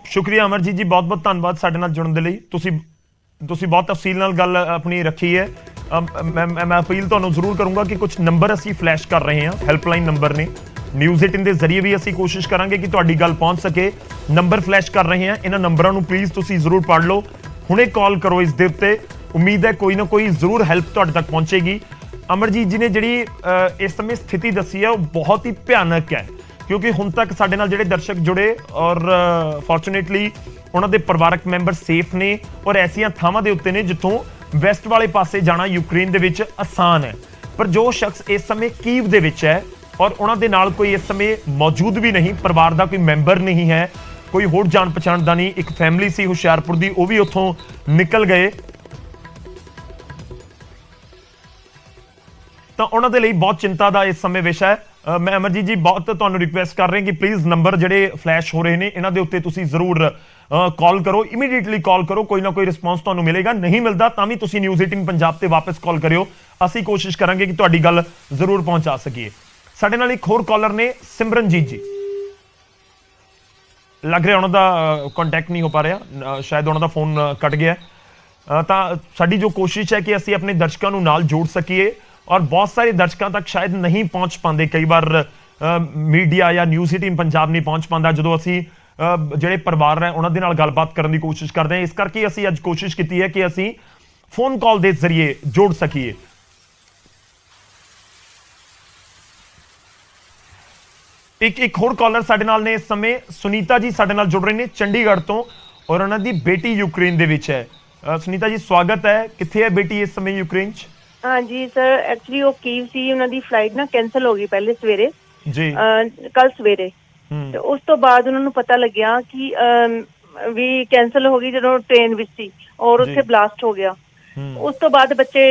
ਸ਼ੁਕਰੀਆ ਅਮਰਜੀਤ ਜੀ, ਬਹੁਤ ਬਹੁਤ ਧੰਨਵਾਦ ਸਾਡੇ ਨਾਲ ਜੁੜਨ ਦੇ ਲਈ। ਤੁਸੀਂ ਬਹੁਤ ਤਫਸੀਲ ਨਾਲ ਗੱਲ ਆਪਣੀ ਰੱਖੀ ਹੈ। ਮੈਂ ਅਪੀਲ ਤੁਹਾਨੂੰ ਜ਼ਰੂਰ ਕਰੂੰਗਾ ਕਿ ਕੁਝ ਨੰਬਰ ਅਸੀਂ ਫਲੈਸ਼ ਕਰ ਰਹੇ ਹਾਂ, ਹੈਲਪਲਾਈਨ ਨੰਬਰ ਨੇ, ਨਿਊਜ਼ 18 ਦੇ ਜ਼ਰੀਏ ਵੀ ਅਸੀਂ ਕੋਸ਼ਿਸ਼ ਕਰਾਂਗੇ ਕਿ ਤੁਹਾਡੀ ਗੱਲ ਪਹੁੰਚ ਸਕੇ। ਨੰਬਰ ਫਲੈਸ਼ ਕਰ ਰਹੇ ਹਾਂ, ਇਹਨਾਂ ਨੰਬਰਾਂ ਨੂੰ ਪਲੀਜ਼ ਤੁਸੀਂ ਜ਼ਰੂਰ ਪੜ੍ਹ ਲਓ, ਹੁਣੇ ਕਾਲ ਕਰੋ ਇਸ ਦੇ ਉੱਤੇ। ਉਮੀਦ ਹੈ ਕੋਈ ਨਾ ਕੋਈ ਜ਼ਰੂਰ ਹੈਲਪ ਤੁਹਾਡੇ ਤੱਕ ਪਹੁੰਚੇਗੀ। ਅਮਰਜੀਤ ਜੀ ਨੇ ਜਿਹੜੀ ਇਸ ਸਮੇਂ ਸਥਿਤੀ ਦੱਸੀ ਹੈ ਉਹ ਬਹੁਤ ਹੀ ਭਿਆਨਕ ਹੈ, ਕਿਉਂਕਿ ਹੁਣ ਤੱਕ ਸਾਡੇ ਨਾਲ ਜਿਹੜੇ ਦਰਸ਼ਕ ਜੁੜੇ ਔਰ ਫੋਰਚੂਨੇਟਲੀ ਉਹਨਾਂ ਦੇ ਪਰਿਵਾਰਕ ਮੈਂਬਰ ਸੇਫ ਨੇ ਔਰ ਐਸੀਆਂ ਥਾਵਾਂ ਦੇ ਉੱਤੇ ਨੇ ਜਿੱਥੋਂ ਵੈਸਟ ਵਾਲੇ ਪਾਸੇ ਜਾਣਾ ਯੂਕਰੇਨ ਦੇ ਵਿੱਚ ਆਸਾਨ ਹੈ। ਪਰ ਜੋ ਸ਼ਖਸ ਇਸ ਸਮੇਂ ਕੀਵ ਦੇ ਵਿੱਚ ਹੈ ਔਰ ਉਹਨਾਂ ਦੇ ਨਾਲ ਕੋਈ ਇਸ ਸਮੇਂ ਮੌਜੂਦ ਵੀ ਨਹੀਂ, ਪਰਿਵਾਰ ਦਾ ਕੋਈ ਮੈਂਬਰ ਨਹੀਂ ਹੈ, ਕੋਈ ਹੋਰ ਜਾਣ ਪਛਾਣ ਦਾ ਨਹੀਂ, ਇੱਕ ਫੈਮਿਲੀ ਸੀ ਹੁਸ਼ਿਆਰਪੁਰ ਦੀ, ਉਹ ਵੀ ਉੱਥੋਂ ਨਿਕਲ ਗਏ, ਤਾਂ ਉਹਨਾਂ ਦੇ ਲਈ ਬਹੁਤ ਚਿੰਤਾ ਦਾ ਇਸ ਸਮੇਂ ਵਿਸ਼ਾ ਹੈ। ਮੈਂ ਅਮਰਜੀਤ ਜੀ ਬਹੁਤ ਤੁਹਾਨੂੰ ਰਿਕੁਐਸਟ ਕਰ ਰਿਹਾ ਕਿ ਪਲੀਜ਼ ਨੰਬਰ ਜਿਹੜੇ ਫਲੈਸ਼ ਹੋ ਰਹੇ ਨੇ ਇਹਨਾਂ ਦੇ ਉੱਤੇ ਤੁਸੀਂ ਜ਼ਰੂਰ ਕਾਲ ਕਰੋ, ਇਮੀਡੀਏਟਲੀ ਕਾਲ ਕਰੋ, ਕੋਈ ਨਾ ਕੋਈ ਰਿਸਪੌਂਸ ਤੁਹਾਨੂੰ ਮਿਲੇਗਾ। ਨਹੀਂ ਮਿਲਦਾ ਤਾਂ ਵੀ ਤੁਸੀਂ ਨਿਊਜ਼ 18 ਪੰਜਾਬ ਤੇ ਵਾਪਸ ਕਾਲ ਕਰਿਓ, ਅਸੀਂ ਕੋਸ਼ਿਸ਼ ਕਰਾਂਗੇ ਕਿ ਤੁਹਾਡੀ ਗੱਲ ਜ਼ਰੂਰ ਪਹੁੰਚਾ ਸਕੀਏ। ਸਾਡੇ ਨਾਲ ਇੱਕ ਹੋਰ ਕਾਲਰ ਨੇ ਸਿਮਰਨਜੀਤ ਜੀ, ਲੱਗ ਰਿਹਾ ਉਹਨਾਂ ਦਾ ਕੰਟੈਕਟ ਨਹੀਂ ਹੋ ਪਾ ਰਿਹਾ, ਸ਼ਾਇਦ ਉਹਨਾਂ ਦਾ ਫੋਨ ਕੱਟ ਗਿਆ। ਤਾਂ ਸਾਡੀ ਜੋ ਕੋਸ਼ਿਸ਼ ਹੈ ਕਿ ਅਸੀਂ ਆਪਣੇ ਦਰਸ਼ਕਾਂ ਨੂੰ ਨਾਲ ਜੋੜ ਸਕੀਏ ਔਰ ਬਹੁਤ ਸਾਰੇ ਦਰਸ਼ਕਾਂ ਤੱਕ ਸ਼ਾਇਦ ਨਹੀਂ ਪਹੁੰਚ ਪਾਉਂਦੇ, ਕਈ ਵਾਰ ਮੀਡੀਆ ਜਾਂ ਨਿਊਜ਼ 18 ਪੰਜਾਬ ਨਹੀਂ ਪਹੁੰਚ ਪਾਉਂਦਾ ਜਦੋਂ ਅਸੀਂ ਜਿਹੜੇ ਪਰਿਵਾਰ ਹੈ ਉਹਨਾਂ ਦੇ ਨਾਲ ਗੱਲਬਾਤ ਕਰਨ ਦੀ ਕੋਸ਼ਿਸ਼ ਕਰਦੇ ਹਾਂ। ਇਸ ਕਰਕੇ ਅਸੀਂ ਅੱਜ ਕੋਸ਼ਿਸ਼ ਕੀਤੀ ਹੈ ਕਿ ਅਸੀਂ ਫੋਨ ਕਾਲ ਦੇ ਜ਼ਰੀਏ ਜੋੜ ਸਕੀਏ। ਇੱਕ ਹੋਰ ਕਾਲਰ ਸਾਡੇ ਨਾਲ ਨੇ ਇਸ ਸਮੇਂ, ਸੁਨੀਤਾ ਜੀ ਸਾਡੇ ਨਾਲ ਜੁੜ ਰਹੇ ਨੇ ਚੰਡੀਗੜ੍ਹ ਤੋਂ ਔਰ ਉਹਨਾਂ ਦੀ ਬੇਟੀ ਯੂਕਰੇਨ ਦੇ ਵਿੱਚ ਹੈ। ਸੁਨੀਤਾ ਜੀ ਸਵਾਗਤ ਹੈ। ਕਿੱਥੇ ਹੈ ਬੇਟੀ ਇਸ ਸਮੇਂ ਯੂਕਰੇਨ 'ਚ? ਹਾਂਜੀ ਸਰ, ਐਕਚੁਅਲੀ ਉਹ ਕੀਵ ਸੀ, ਉਹਨਾਂ ਦੀ ਫਲਾਈਟ ਨਾ ਕੈਂਸਲ ਹੋ ਗਈ ਪਹਿਲੇ ਸਵੇਰੇ ਜੀ, ਕੱਲ ਸਵੇਰੇ, ਤੇ ਉਸ ਤੋਂ ਬਾਅਦ ਉਹਨਾਂ ਨੂੰ ਪਤਾ ਲੱਗਿਆ ਕਿ ਵੀ ਕੈਂਸਲ ਹੋ ਗਈ ਜਦੋਂ ਟ੍ਰੇਨ ਵਿੱਚ ਸੀ ਔਰ ਉੱਥੇ ਬਲਾਸਟ ਹੋ ਗਿਆ। ਉਸ ਤੋਂ ਬਾਅਦ ਬੱਚੇ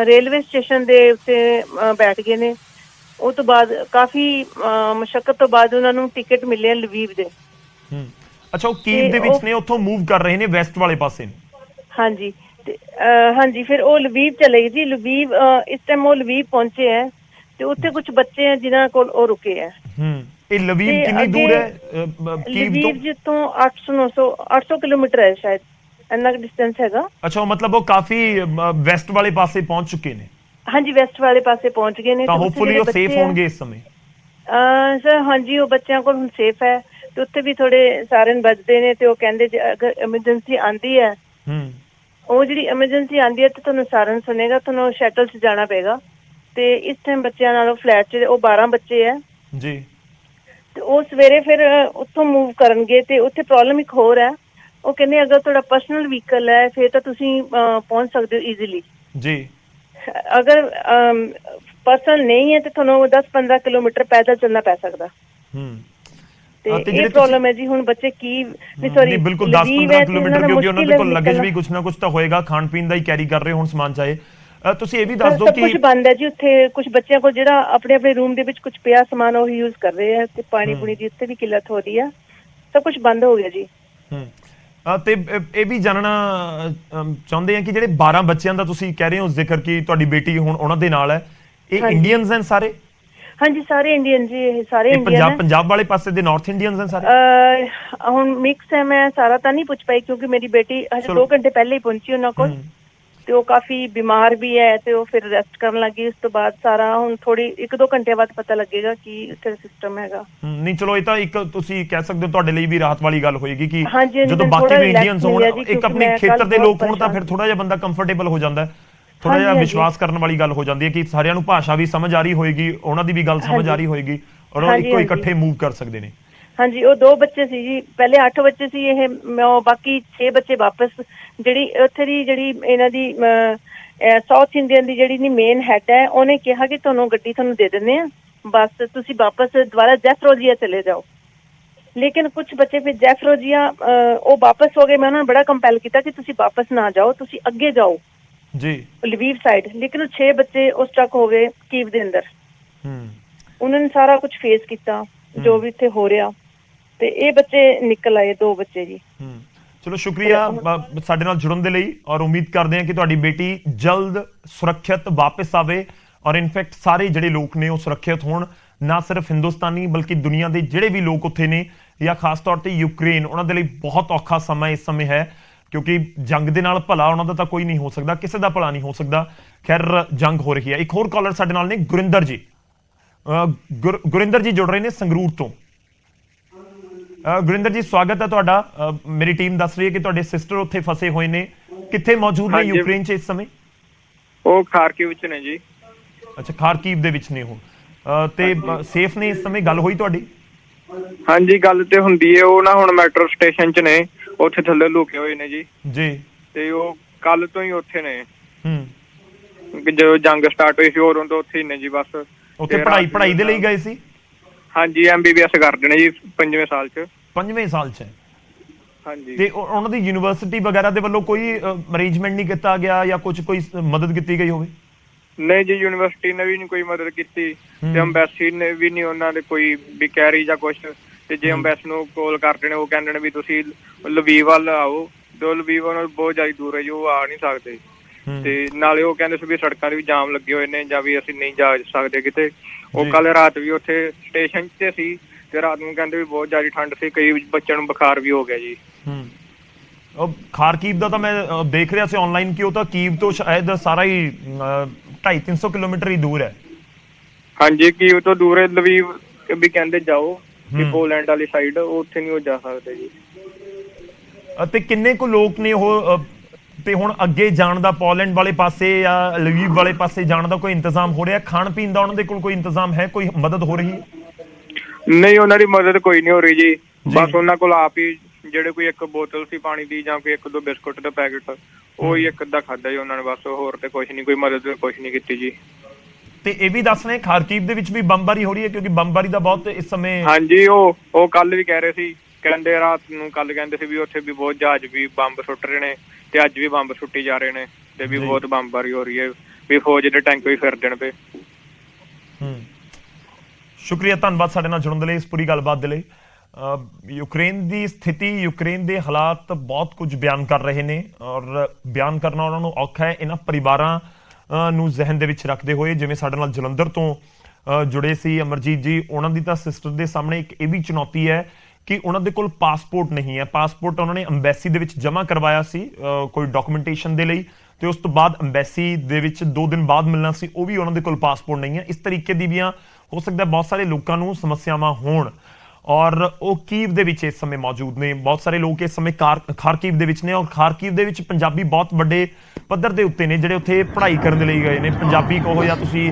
ਰੇਲਵੇ ਸਟੇਸ਼ਨ ਦੇ ਉੱਤੇ ਬੈਠ ਗਏ ਨੇ। ਉਸ ਤੋਂ ਬਾਅਦ ਕਾਫੀ ਮੁਸ਼ੱਕਤ ਤੋਂ ਬਾਅਦ ਉਹਨਾਂ ਨੂੰ ਟਿਕਟ ਮਿਲੇ ਲਵੀਵ ਦੇ। ਅੱਛਾ, ਉਹ ਕੀਵ ਦੇ ਵਿੱਚ ਨੇ, ਉੱਥੋਂ ਮੂਵ ਕਰ ਰਹੇ ਨੇ ਵੈਸਟ ਵਾਲੇ ਪਾਸੇ। ਹਾਂਜੀ, ਹਾਂਜੀ, ਫਿਰ ਉਹ ਲਵੀਵ ਚਲੇ ਗਏ ਜੀ। ਲਵੀਵ ਇਸ ਟਾਈਮ ਉਹ ਲਵੀਵ ਪਹੁੰਚੇ ਹੈ ਤੇ ਉੱਥੇ ਕੁਝ ਬੱਚੇ ਹੈ ਜਿਨ੍ਹਾਂ ਕੋਲ ਉਹ ਰੁਕੇ ਹੈ। ਇਹ ਲਵੀਵ ਕਿੰਨੀ ਦੂਰ ਹੈ ਕੀਵ ਤੋਂ? ਜਿੱਥੋਂ 800 ਕਿਲੋਮੀਟਰ ਹੈ ਸ਼ਾਇਦ, ਇੰਨਾ ਡਿਸਟੈਂਸ ਹੈਗਾ। ਅੱਛਾ, ਮਤਲਬ ਉਹ ਕਾਫੀ ਵੈਸਟ ਵਾਲੇ ਪਾਸੇ ਪਹੁੰਚ ਚੁੱਕੇ ਨੇ। ਹਾਂਜੀ, ਵੈਸਟ ਵਾਲੇ ਪਾਸੇ ਪਹੁੰਚ ਗਏ ਨੇ। ਤਾਂ ਹੋਪਫੁਲੀ ਉਹ ਸੇਫ ਹੋਣਗੇ ਇਸ ਸਮੇਂ। ਸਰ ਹਾਂਜੀ, ਉਹ ਬੱਚਿਆਂ ਕੋਲ ਹੁਣ ਸੇਫ ਹੈ ਤੇ ਉੱਥੇ ਵੀ ਥੋੜੇ ਸਾਇਰਨ ਵੱਜਦੇ ਨੇ ਤੇ ਉਹ ਕਹਿੰਦੇ ਜੇ ਅਗਰ ਐਮਰਜੈਂਸੀ ਆਂਦੀ ਹੈ ਉਹ ਜਿਹੜੀ ਐਮਰਜੈਂਸੀ ਆਉਂਦੀ ਹੈ ਤੇ ਤੁਹਾਨੂੰ ਸਾਰਨ ਸੁਣੇਗਾ, ਤੁਹਾਨੂੰ ਸ਼ਟਲ 'ਚ ਜਾਣਾ ਪਏਗਾ। ਤੇ ਇਸ ਟਾਈਮ ਬੱਚਿਆਂ ਨਾਲੋਂ ਫਲੈਟ 'ਚ ਉਹ 12 ਬੱਚੇ ਹੈ ਜੀ, ਤੇ ਉਹ ਸਵੇਰੇ ਫਿਰ ਉੱਥੋਂ ਮੂਵ ਕਰਨਗੇ। ਤੇ ਉੱਥੇ ਪ੍ਰੋਬਲਮ ਇੱਕ ਹੋਰ ਹੈ, ਉਹ ਕਹਿੰਦੇ ਅਗਰ ਤੁਹਾਡਾ ਪਰਸਨਲ ਵਹੀਕਲ ਹੈ ਫਿਰ ਤਾਂ ਤੁਸੀਂ ਪਹੁੰਚ ਸਕਦੇ ਹੋ ਈਜ਼ੀਲੀ ਜੀ। ਅਗਰ ਪਰਸਨਲ ਨਹੀਂ ਹੈ ਤੇ ਤੁਹਾਨੂੰ 10-15 ਕਿਲੋਮੀਟਰ ਪੈਦਲ ਚੱਲਣਾ ਪੈ ਸਕਦਾ। ਤੇ ਇਹ ਪ੍ਰੋਬਲਮ ਹੈ ਜੀ। ਹੁਣ ਬੱਚੇ ਕੀ ਨਹੀਂ, ਬਿਲਕੁਲ 10-15 ਕਿਲੋਮੀਟਰ, ਕਿਉਂਕਿ ਉਹਨਾਂ ਦੇ ਕੋਲ ਲਗੇਜ ਵੀ ਕੁਛ ਨਾ ਕੁਛ ਤਾਂ ਹੋਏਗਾ, ਖਾਣ ਪੀਣ ਦਾ ਹੀ ਕੈਰੀ ਕਰ ਰਹੇ ਹੋਣ ਸਮਾਨ ਚਾਹੇ। ਤੁਸੀਂ ਇਹ ਵੀ ਦੱਸ ਦਿਓ ਕਿ ਕੁਝ ਬੰਦ ਹੈ ਜੀ ਉੱਥੇ। ਕੁਝ ਬੱਚਿਆਂ ਕੋਲ ਜਿਹੜਾ ਆਪਣੇ ਆਪਣੇ ਰੂਮ ਦੇ ਵਿੱਚ ਕੁਝ ਪਿਆ ਸਮਾਨ ਉਹੀ ਯੂਜ਼ ਕਰ ਰਹੇ ਆ ਤੇ ਪਾਣੀ ਪੂਣੀ ਦੀ ਉੱਥੇ ਵੀ ਕਿੱਲਤ ਹੋ ਰਹੀ ਆ। ਸਭ ਕੁਝ ਬੰਦ ਹੋ ਗਿਆ ਜੀ। ਤੇ ਇਹ ਵੀ ਜਾਣਨਾ ਚਾਹੁੰਦੇ ਆ ਕਿ ਜਿਹੜੇ 12 ਬੱਚਿਆਂ ਦਾ ਤੁਸੀਂ ਕਹਿ ਰਹੇ ਹੋ ਜ਼ਿਕਰ ਕਿ ਤੁਹਾਡੀ ਬੇਟੀ ਹੁਣ ਉਹਨਾਂ ਦੇ ਨਾਲ ਹੈ, ਇਹ ਇੰਡੀਅਨਸ ਹਨ ਸਾਰੇ? ਹਾਂਜੀ, ਸਾਰੇ ਇੰਡੀਅਨ ਜੀ। ਇਹ ਸਾਰੇ ਇੰਡੀਅਨ ਪੰਜਾਬ ਵਾਲੇ ਪਾਸੇ ਦੇ ਨਾਰਥ ਇੰਡੀਅਨਸ ਹਨ ਸਾਰੇ? ਹੁਣ ਮਿਕਸ ਹੈ। ਮੈਂ ਸਾਰਾ ਤਾਂ ਨਹੀਂ ਪੁੱਛ ਪਾਈ ਕਿਉਂਕਿ ਮੇਰੀ ਬੇਟੀ ਹਜੇ 2 ਘੰਟੇ ਪਹਿਲੇ ਹੀ ਪਹੁੰਚੀ ਉਹਨਾਂ ਕੋਲ ਤੇ ਉਹ ਕਾਫੀ ਬਿਮਾਰ ਵੀ ਹੈ ਤੇ ਉਹ ਫਿਰ ਰੈਸਟ ਕਰਨ ਲੱਗੀ। ਉਸ ਤੋਂ ਬਾਅਦ ਸਾਰਾ ਹੁਣ ਥੋੜੀ 1-2 ਘੰਟੇ ਬਾਅਦ ਪਤਾ ਲੱਗੇਗਾ ਕਿ ਉੱਥੇ ਸਿਸਟਮ ਹੈਗਾ। ਨਹੀਂ, ਚਲੋ ਇਹ ਤਾਂ ਇੱਕ ਤੁਸੀਂ ਕਹਿ ਸਕਦੇ ਹੋ ਤੁਹਾਡੇ ਲਈ ਵੀ ਰਾਹਤ ਵਾਲੀ ਗੱਲ ਹੋਏਗੀ ਕਿ ਜਦੋਂ ਬਾਕੀ ਵੀ ਇੰਡੀਅਨਸ ਹੋਣ, ਇੱਕ ਆਪਣੇ ਖੇਤਰ ਦੇ ਲੋਕ ਹੋਣ ਤਾਂ ਫਿਰ ਥੋੜਾ ਜਿਹਾ ਬੰਦਾ ਕੰਫਰਟੇਬਲ ਹੋ ਜਾਂਦਾ ਹੈ, ਥੋੜਾ ਜਿਹਾ ਵਿਸ਼ਵਾਸ ਕਰਨ ਵਾਲੀ ਗੱਲ ਹੋ ਜਾਂਦੀ ਹੈ ਕਿ ਸਾਰਿਆਂ ਨੂੰ ਭਾਸ਼ਾ ਵੀ ਸਮਝ ਆ ਰਹੀ ਹੋਏਗੀ, ਉਹਨਾਂ ਦੀ ਵੀ ਗੱਲ ਸਮਝ ਆ ਰਹੀ ਹੋਏਗੀ ਔਰ ਉਹ ਇੱਕੋ ਇਕੱਠੇ ਮੂਵ ਕਰ ਸਕਦੇ ਨੇ। ਹਾਂਜੀ, ਉਹ 2 ਬੱਚੇ ਸੀ ਜੀ। ਪਹਿਲੇ 8 ਬੱਚੇ ਸੀ ਇਹ, ਬਾਕੀ 6 ਬੱਚੇ ਵਾਪਸ। ਜਿਹੜੀ ਉੱਥੇ ਦੀ ਜਿਹੜੀ ਇਹਨਾਂ ਦੀ ਸਾਊਥ ਇੰਡੀਅਨ ਦੀ ਜਿਹੜੀ ਮੇਨ ਹੈਡ ਹੈ, ਉਹਨੇ ਕਿਹਾ ਕਿ ਗੱਡੀ ਤੁਹਾਨੂੰ ਦੇ ਦਿੰਦੇ ਆ, ਬਸ ਤੁਸੀਂ ਵਾਪਸ ਦੁਬਾਰਾ ਜੈਫਰੋਜੀਆ ਚਲੇ ਜਾਓ। ਲੇਕਿਨ ਕੁਝ ਬੱਚੇ ਫਿਰ ਜੈਫਰੋਜੀਆ ਉਹ ਵਾਪਸ ਹੋ ਗਏ। ਮੈਂ ਉਹਨਾਂ ਨੂੰ ਬੜਾ ਕੰਪੈਲ ਕੀਤਾ ਕਿ ਤੁਸੀਂ ਵਾਪਸ ਨਾ ਜਾਓ, ਤੁਸੀਂ ਅੱਗੇ ਜਾਓ ਜੀ, ਲਵੀਵ ਸਾਈਡ। ਲੇਕਿਨ ਉਹ 6 ਬੱਚੇ ਉਹ ਸਟਕ ਹੋ ਗਏ ਕੀਵ ਦੇ ਅੰਦਰ। ਉਹਨਾਂ ਨੇ ਸਾਰਾ ਕੁਝ ਫੇਸ ਕੀਤਾ ਜੋ ਵੀ ਇੱਥੇ ਹੋ ਰਿਹਾ ਤੇ ਇਹ ਬੱਚੇ ਨਿਕਲ ਆਏ, 2 ਬੱਚੇ ਜੀ। ਚਲੋ ਸ਼ੁਕਰੀਆ ਸਾਡੇ ਨਾਲ ਜੁੜਨ ਦੇ ਲਈ ਔਰ ਉਮੀਦ ਕਰਦੇ ਹਾਂ ਕਿ ਤੁਹਾਡੀ ਬੇਟੀ ਜਲਦ ਸੁਰੱਖਿਅਤ ਵਾਪਸ ਆਵੇ ਔਰ ਇਨਫੈਕਟ ਸਾਰੇ ਜਿਹੜੇ ਲੋਕ ਨੇ ਉਹ ਸੁਰੱਖਿਅਤ ਹੋਣ, ਨਾ ਸਿਰਫ ਹਿੰਦੁਸਤਾਨੀ ਬਲਕਿ ਦੁਨੀਆ ਦੇ ਜਿਹੜੇ ਵੀ ਲੋਕ ਉੱਥੇ ਨੇ ਜਾਂ ਖਾਸ ਤੌਰ ਤੇ ਯੂਕਰੇਨ, ਉਹਨਾਂ ਦੇ ਲਈ ਬਹੁਤ ਔਖਾ ਸਮਾਂ ਇਸ ਸਮੇਂ ਹੈ ਕਿਉਂਕਿ ਜੰਗ ਦੇ ਨਾਲ ਭਲਾ ਉਹਨਾਂ ਦਾ ਤਾਂ ਕੋਈ ਨਹੀਂ ਹੋ ਸਕਦਾ, ਕਿਸੇ ਦਾ ਭਲਾ ਨਹੀਂ ਹੋ ਸਕਦਾ। ਖੈਰ ਜੰਗ ਹੋ ਰਹੀ ਹੈ। ਇੱਕ ਹੋਰ ਕਾਲਰ ਸਾਡੇ ਨਾਲ ਨੇ, ਗੁਰਿੰਦਰ ਜੀ। ਗੁਰਿੰਦਰ ਜੀ ਜੁੜ ਰਹੇ ਨੇ ਸੰਗਰੂਰ ਤੋਂ। ਗੁਰਿੰਦਰ ਜੀ ਸਵਾਗਤ ਹੈ ਤੁਹਾਡਾ। ਮੇਰੀ ਟੀਮ ਦੱਸ ਰਹੀ ਹੈ ਕਿ ਤੁਹਾਡੇ ਸਿਸਟਰ ਉੱਥੇ ਫਸੇ ਹੋਏ ਨੇ, ਕਿੱਥੇ ਮੌਜੂਦ ਨੇ ਯੂਕਰੇਨ 'ਚ ਇਸ ਸਮੇਂ? ਉਹ ਖਾਰਕੀਵ ਵਿੱਚ ਨੇ ਜੀ। ਅੱਛਾ, ਖਾਰਕੀਵ ਦੇ ਵਿੱਚ ਨੇ ਉਹ ਤੇ ਸੇਫ ਨੇ ਇਸ ਸਮੇਂ? ਗੱਲ ਹੋਈ ਤੁਹਾਡੀ? ਹਾਂਜੀ, ਗੱਲ ਤੇ ਹੁੰਦੀ ਹੈ। ਉਹ ਨਾ ਹੁਣ ਮੈਟਰੋ ਸਟੇਸ਼ਨ 'ਚ ਨੇ, ਉੱਥੇ ਥੱਲੇ ਲੁਕੇ ਹੋਏ ਨੇ ਜੀ। ਜੀ, ਤੇ ਉਹ ਕੱਲ ਤੋਂ ਹੀ ਉੱਥੇ ਨੇ। ਜਦੋਂ ਜੰਗ ਸਟਾਰਟ ਹੋਈ ਸੀ ਉਦੋਂ ਤੋਂ ਉੱਥੇ ਹੀ ਨੇ ਜੀ। ਬਸ ਉੱਥੇ ਪੜ੍ਹਾਈ ਦੇ ਲਈ ਗਏ ਸੀ? ਹਾਂਜੀ, MBBS ਕਰਦੇ ਨੇ ਜੀ 5ਵੇਂ ਸਾਲ 'ਚ। 5ਵੇਂ ਸਾਲ 'ਚ? ਹਾਂਜੀ। ਤੇ ਉਹਨਾਂ ਦੀ ਯੂਨੀਵਰਸਿਟੀ ਵਗੈਰਾ ਦੇ ਵੱਲੋਂ ਕੋਈ ਅਰੇਂਜਮੈਂਟ ਨਹੀਂ ਕੀਤਾ ਗਿਆ ਜਾਂ ਕੋਈ ਮਦਦ ਕੀਤੀ ਗਈ ਹੋਵੇ? ਨਹੀਂ ਜੀ, ਯੂਨੀਵਰਸਿਟੀ ਨੇ ਵੀ ਨਹੀਂ ਕੋਈ ਮਦਦ ਕੀਤੀ ਤੇ ਅੰਬੈਸੀ ਨੇ ਵੀ ਨਹੀਂ ਉਹਨਾਂ ਦੇ ਕੋਈ ਵੀ ਕਹਿ ਰਹੀ ਜਾਂ ਕੁਛ। ਤੇ ਜੇ ਅੰਬੈਸੀ ਨੂੰ ਕਾਲ ਕਰਦੇ ਨੇ ਉਹ ਕਹਿੰਦੇ ਨੇ ਵੀ ਤੁਸੀਂ ਲਵੀਵ ਵੱਲ ਆਓ, ਤੇ ਉਹ ਲਵੀਵ ਉਹਨਾਂ ਨੂੰ ਬਹੁਤ ਜ਼ਿਆਦਾ ਦੂਰ ਹੈ ਜੀ, ਉਹ ਆ ਨਹੀਂ ਸਕਦੇ। ਤੇ ਨਾਲੇ ਉਹ ਕਹਿੰਦੇ ਸੀ ਵੀ ਸੜਕਾਂ ਦੇ ਵੀ ਜਾਮ ਲੱਗੇ ਹੋਏ ਨੇ ਜਾਂ ਵੀ ਅਸੀਂ ਨਹੀਂ ਜਾ ਸਕਦੇ ਕਿਤੇ। ਉਹ ਕੱਲ ਰਾਤ ਵੀ ਉੱਥੇ ਸਟੇਸ਼ਨ 'ਚ ਸੀ ਤੇ ਰਾਤ ਨੂੰ ਕਹਿੰਦੇ ਵੀ ਬਹੁਤ ਜ਼ਿਆਦਾ ਠੰਡ ਸੀ, ਕਈ ਬੱਚਿਆਂ ਨੂੰ ਬੁਖਾਰ ਵੀ ਹੋ ਗਿਆ ਜੀ। ਉਹ ਖਾਰਕੀਵ ਦਾ ਤਾਂ ਮੈਂ ਦੇਖ ਰਿਹਾ ਸੀ ਆਨਲਾਈਨ ਕਿ ਉਹ ਤਾਂ ਕੀਵ ਤੋਂ ਸ਼ਾਇਦ ਸਾਰਾ ਹੀ 250-300 ਕਿਲੋਮੀਟਰ ਹੀ ਦੂਰ ਹੈ। ਹਾਂਜੀ, ਕੀਵ ਤੋਂ ਦੂਰ ਹੈ। ਲਵੀਵ ਵੀ ਕਹਿੰਦੇ ਜਾਓ ਕਿ ਪੋਲੈਂਡ ਵਾਲੀ ਸਾਈਡ, ਉੱਥੇ ਨਹੀਂ ਉਹ ਜਾ ਸਕਦੇ ਜੀ। ਅਤੇ ਕਿੰਨੇ ਕੁ ਲੋਕ ਨੇ ਉਹ ਤੇ ਹੁਣ ਅੱਗੇ ਜਾਣ ਦਾ ਪੋਲੈਂਡ ਵਾਲੇ ਪਾਸੇ ਜਾਂ ਲਵੀਵ ਵਾਲੇ ਪਾਸੇ ਜਾਣ ਦਾ ਕੋਈ ਇੰਤਜ਼ਾਮ ਹੋ ਰਿਹਾ? ਖਾਣ ਪੀਣ ਦਾ ਉਹਨਾਂ ਦੇ ਕੋਲ ਕੋਈ ਇੰਤਜ਼ਾਮ ਹੈ? ਕੋਈ ਮਦਦ ਹੋ ਰਹੀ ਹੈ? ਨਹੀਂ, ਉਹਨਾਂ ਦੀ ਮਦਦ ਕੋਈ ਨਹੀਂ ਹੋ ਰਹੀ ਜੀ। ਬਸ ਉਹਨਾਂ ਕੋਲ ਆਪ ਹੀ ਜਿਹੜੇ ਕੋਈ 1 ਬੋਤਲ ਸੀ ਪਾਣੀ ਦੀ ਜਾਂ ਕੋਈ 1-2 ਬਿਸਕੁਟ ਦਾ ਪੈਕਟ, ਉਹੀ 1 ਅੱਧਾ ਖਾਧਾ ਜੀ ਉਹਨਾਂ ਨੇ, ਬਸ। ਹੋਰ ਤੇ ਕੁਛ ਨਹੀਂ, ਕੋਈ ਮਦਦ ਕੁਛ ਨਹੀਂ ਕੀਤੀ ਜੀ। ਤੇ ਇਹ ਵੀ ਦੱਸ ਰਹੇ ਖਾਰਕੀਵ ਦੇ ਵਿੱਚ ਵੀ ਬੰਬਾਰੀ ਹੋ ਰਹੀ ਹੈ ਕਿਉਂਕਿ ਬੰਬਾਰੀ ਦਾ ਬਹੁਤ ਇਸ ਸਮੇਂ? ਹਾਂਜੀ, ਉਹ ਕੱਲ ਵੀ ਕਹਿ ਰਹੇ ਸੀ, ਕਹਿੰਦੇ ਰਾਤ ਨੂੰ ਕੱਲ ਕਹਿੰਦੇ ਸੀ ਵੀ ਉੱਥੇ ਵੀ ਬਹੁਤ ਜਹਾਜ਼ ਵੀ ਬੰਬ ਸੁੱਟ ਰਹੇ ਨੇ ਤੇ ਅੱਜ ਵੀ ਬੰਬ ਸੁੱਟੀ ਜਾ ਰਹੇ ਨੇ ਤੇ ਵੀ ਬਹੁਤ ਬੰਬਾਰੀ ਹੋ ਰਹੀ ਹੈ, ਵੀ ਫੌਜ ਦੇ ਟੈਂਕ ਵੀ ਫਿਰ ਦੇਣ ਪਏ। ਸ਼ੁਕਰੀਆ, ਧੰਨਵਾਦ ਸਾਡੇ ਨਾਲ ਜੁੜਨ ਦੇ ਲਈ, ਇਸ ਪੂਰੀ ਗੱਲਬਾਤ ਦੇ ਲਈ। ਯੂਕਰੇਨ ਦੀ ਸਥਿਤੀ, ਯੂਕਰੇਨ ਦੇ ਹਾਲਾਤ ਬਹੁਤ ਕੁਝ ਬਿਆਨ ਕਰ ਰਹੇ ਨੇ ਔਰ ਬਿਆਨ ਕਰਨਾ ਉਹਨਾਂ ਨੂੰ ਔਖਾ ਹੈ। ਇਹਨਾਂ ਪਰਿਵਾਰਾਂ ਨੂੰ ਜ਼ਿਹਨ ਦੇ ਵਿੱਚ ਰੱਖਦੇ ਹੋਏ, ਜਿਵੇਂ ਸਾਡੇ ਨਾਲ ਜਲੰਧਰ ਤੋਂ ਜੁੜੇ ਸੀ ਅਮਰਜੀਤ ਜੀ, ਉਹਨਾਂ ਦੀ ਤਾਂ ਸਿਸਟਰ ਦੇ ਸਾਹਮਣੇ ਇੱਕ ਇਹ ਵੀ ਚੁਣੌਤੀ ਹੈ ਕਿ ਉਹਨਾਂ ਦੇ ਕੋਲ ਪਾਸਪੋਰਟ ਨਹੀਂ ਹੈ। ਪਾਸਪੋਰਟ ਉਹਨਾਂ ਨੇ ਅੰਬੈਸੀ ਦੇ ਵਿੱਚ ਜਮ੍ਹਾਂ ਕਰਵਾਇਆ ਸੀ ਕੋਈ ਡਾਕੂਮੈਂਟੇਸ਼ਨ ਦੇ ਲਈ ਤੇ ਉਸ ਤੋਂ ਬਾਅਦ ਅੰਬੈਸੀ ਦੇ ਵਿੱਚ 2 ਦਿਨ ਬਾਅਦ ਮਿਲਣਾ ਸੀ, ਉਹ ਵੀ ਉਹਨਾਂ ਦੇ ਕੋਲ ਪਾਸਪੋਰਟ ਨਹੀਂ ਹੈ। ਇਸ ਤਰੀਕੇ ਦੀ ਵੀ ਹੋ ਸਕਦਾ ਬਹੁਤ ਸਾਰੇ ਲੋਕਾਂ ਨੂੰ ਸਮੱਸਿਆਵਾਂ ਹੋਣ ਔਰ ਉਹ ਕੀਵ ਦੇ ਵਿੱਚ ਇਸ ਸਮੇਂ ਮੌਜੂਦ ਨੇ। ਬਹੁਤ ਸਾਰੇ ਲੋਕ ਇਸ ਸਮੇਂ ਖਾਰਕੀਵ ਦੇ ਵਿੱਚ ਨੇ ਔਰ ਖਾਰਕੀਵ ਦੇ ਵਿੱਚ ਪੰਜਾਬੀ ਬਹੁਤ ਵੱਡੇ ਪੱਧਰ ਦੇ ਉੱਤੇ ਨੇ ਜਿਹੜੇ ਉੱਥੇ ਪੜ੍ਹਾਈ ਕਰਨ ਦੇ ਲਈ ਗਏ ਨੇ। ਪੰਜਾਬੀ ਕਹੋ ਜਾਂ ਤੁਸੀਂ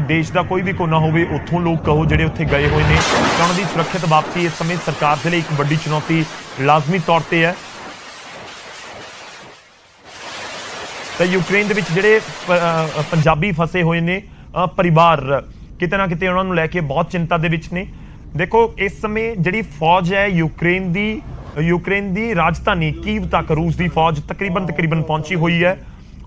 ਦੇਸ਼ ਦਾ ਕੋਈ ਵੀ ਕੋਨਾ ਹੋਵੇ, ਉੱਥੋਂ ਲੋਕ ਕਹੋ ਜਿਹੜੇ ਉੱਥੇ ਗਏ ਹੋਏ ਨੇ, ਤਾਂ ਉਹਨਾਂ ਦੀ ਸੁਰੱਖਿਅਤ ਵਾਪਸੀ ਇਸ ਸਮੇਂ ਸਰਕਾਰ ਦੇ ਲਈ ਇੱਕ ਵੱਡੀ ਚੁਣੌਤੀ ਲਾਜ਼ਮੀ ਤੌਰ ਤੇ ਹੈ। ਤਾਂ ਯੂਕਰੇਨ ਦੇ ਵਿੱਚ ਜਿਹੜੇ ਪੰਜਾਬੀ ਫਸੇ ਹੋਏ ਨੇ ਪਰਿਵਾਰ, ਕਿਤੇ ਨਾ ਕਿਤੇ ਉਹਨਾਂ ਨੂੰ ਲੈ ਕੇ ਬਹੁਤ ਚਿੰਤਾ ਦੇ ਵਿੱਚ ਨੇ। ਦੇਖੋ ਇਸ ਸਮੇਂ ਜਿਹੜੀ ਫੌਜ ਹੈ ਯੂਕਰੇਨ ਦੀ ਰਾਜਧਾਨੀ ਕੀਵ ਤੱਕ ਰੂਸ ਦੀ ਫੌਜ ਤਕਰੀਬਨ ਪਹੁੰਚੀ ਹੋਈ ਹੈ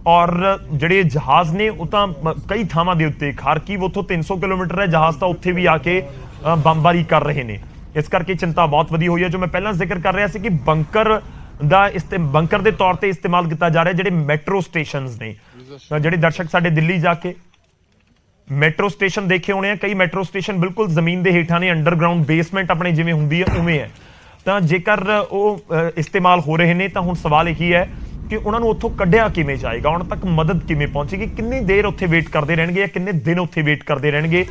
ਔਰ ਜਿਹੜੇ ਜਹਾਜ਼ ਨੇ ਉਹ ਤਾਂ ਕਈ ਥਾਵਾਂ ਦੇ ਉੱਤੇ, ਖਾਰਕੀਵ ਉੱਥੋਂ 300 ਕਿਲੋਮੀਟਰ ਹੈ, ਜਹਾਜ਼ ਤਾਂ ਉੱਥੇ ਵੀ ਆ ਕੇ ਬੰਬਾਰੀ ਕਰ ਰਹੇ ਨੇ। ਇਸ ਕਰਕੇ ਚਿੰਤਾ ਬਹੁਤ ਵਧੀ ਹੋਈ ਹੈ। ਜੋ ਮੈਂ ਪਹਿਲਾਂ ਜ਼ਿਕਰ ਕਰ ਰਿਹਾ ਸੀ ਕਿ ਬੰਕਰ ਦੇ ਤੌਰ ਤੇ ਇਸਤੇਮਾਲ ਕੀਤਾ ਜਾ ਰਿਹਾ। ਜਿਹੜੇ ਮੈਟਰੋ ਸਟੇਸ਼ਨਸ ਨੇ, ਜਿਹੜੇ ਦਰਸ਼ਕ ਸਾਡੇ ਦਿੱਲੀ ਜਾ ਕੇ ਮੈਟਰੋ ਸਟੇਸ਼ਨ ਦੇਖੇ ਹੋਣੇ ਆ, ਕਈ ਮੈਟਰੋ ਸਟੇਸ਼ਨ ਬਿਲਕੁਲ ਜ਼ਮੀਨ ਦੇ ਹੇਠਾਂ ਨੇ, ਅੰਡਰਗਰਾਉਂਡ ਬੇਸਮੈਂਟ ਆਪਣੇ ਜਿਵੇਂ ਹੁੰਦੀ ਹੈ ਉਵੇਂ ਹੈ। ਤਾਂ ਜੇਕਰ ਉਹ ਇਸਤੇਮਾਲ ਹੋ ਰਹੇ ਨੇ ਤਾਂ ਹੁਣ ਸਵਾਲ ਇਹੀ ਹੈ ਕਿ ਉਹਨਾਂ ਨੂੰ ਉੱਥੋਂ ਕੱਢਿਆ ਕਿਵੇਂ ਜਾਏਗਾ, ਉਹਨਾਂ ਤੱਕ ਮਦਦ ਕਿਵੇਂ ਪਹੁੰਚੇਗੀ, ਕਿੰਨੀ ਦੇਰ ਉੱਥੇ ਵੇਟ ਕਰਦੇ ਰਹਿਣਗੇ ਜਾਂ ਕਿੰਨੇ ਦਿਨ ਉੱਥੇ ਵੇਟ ਕਰਦੇ ਰਹਿਣਗੇ।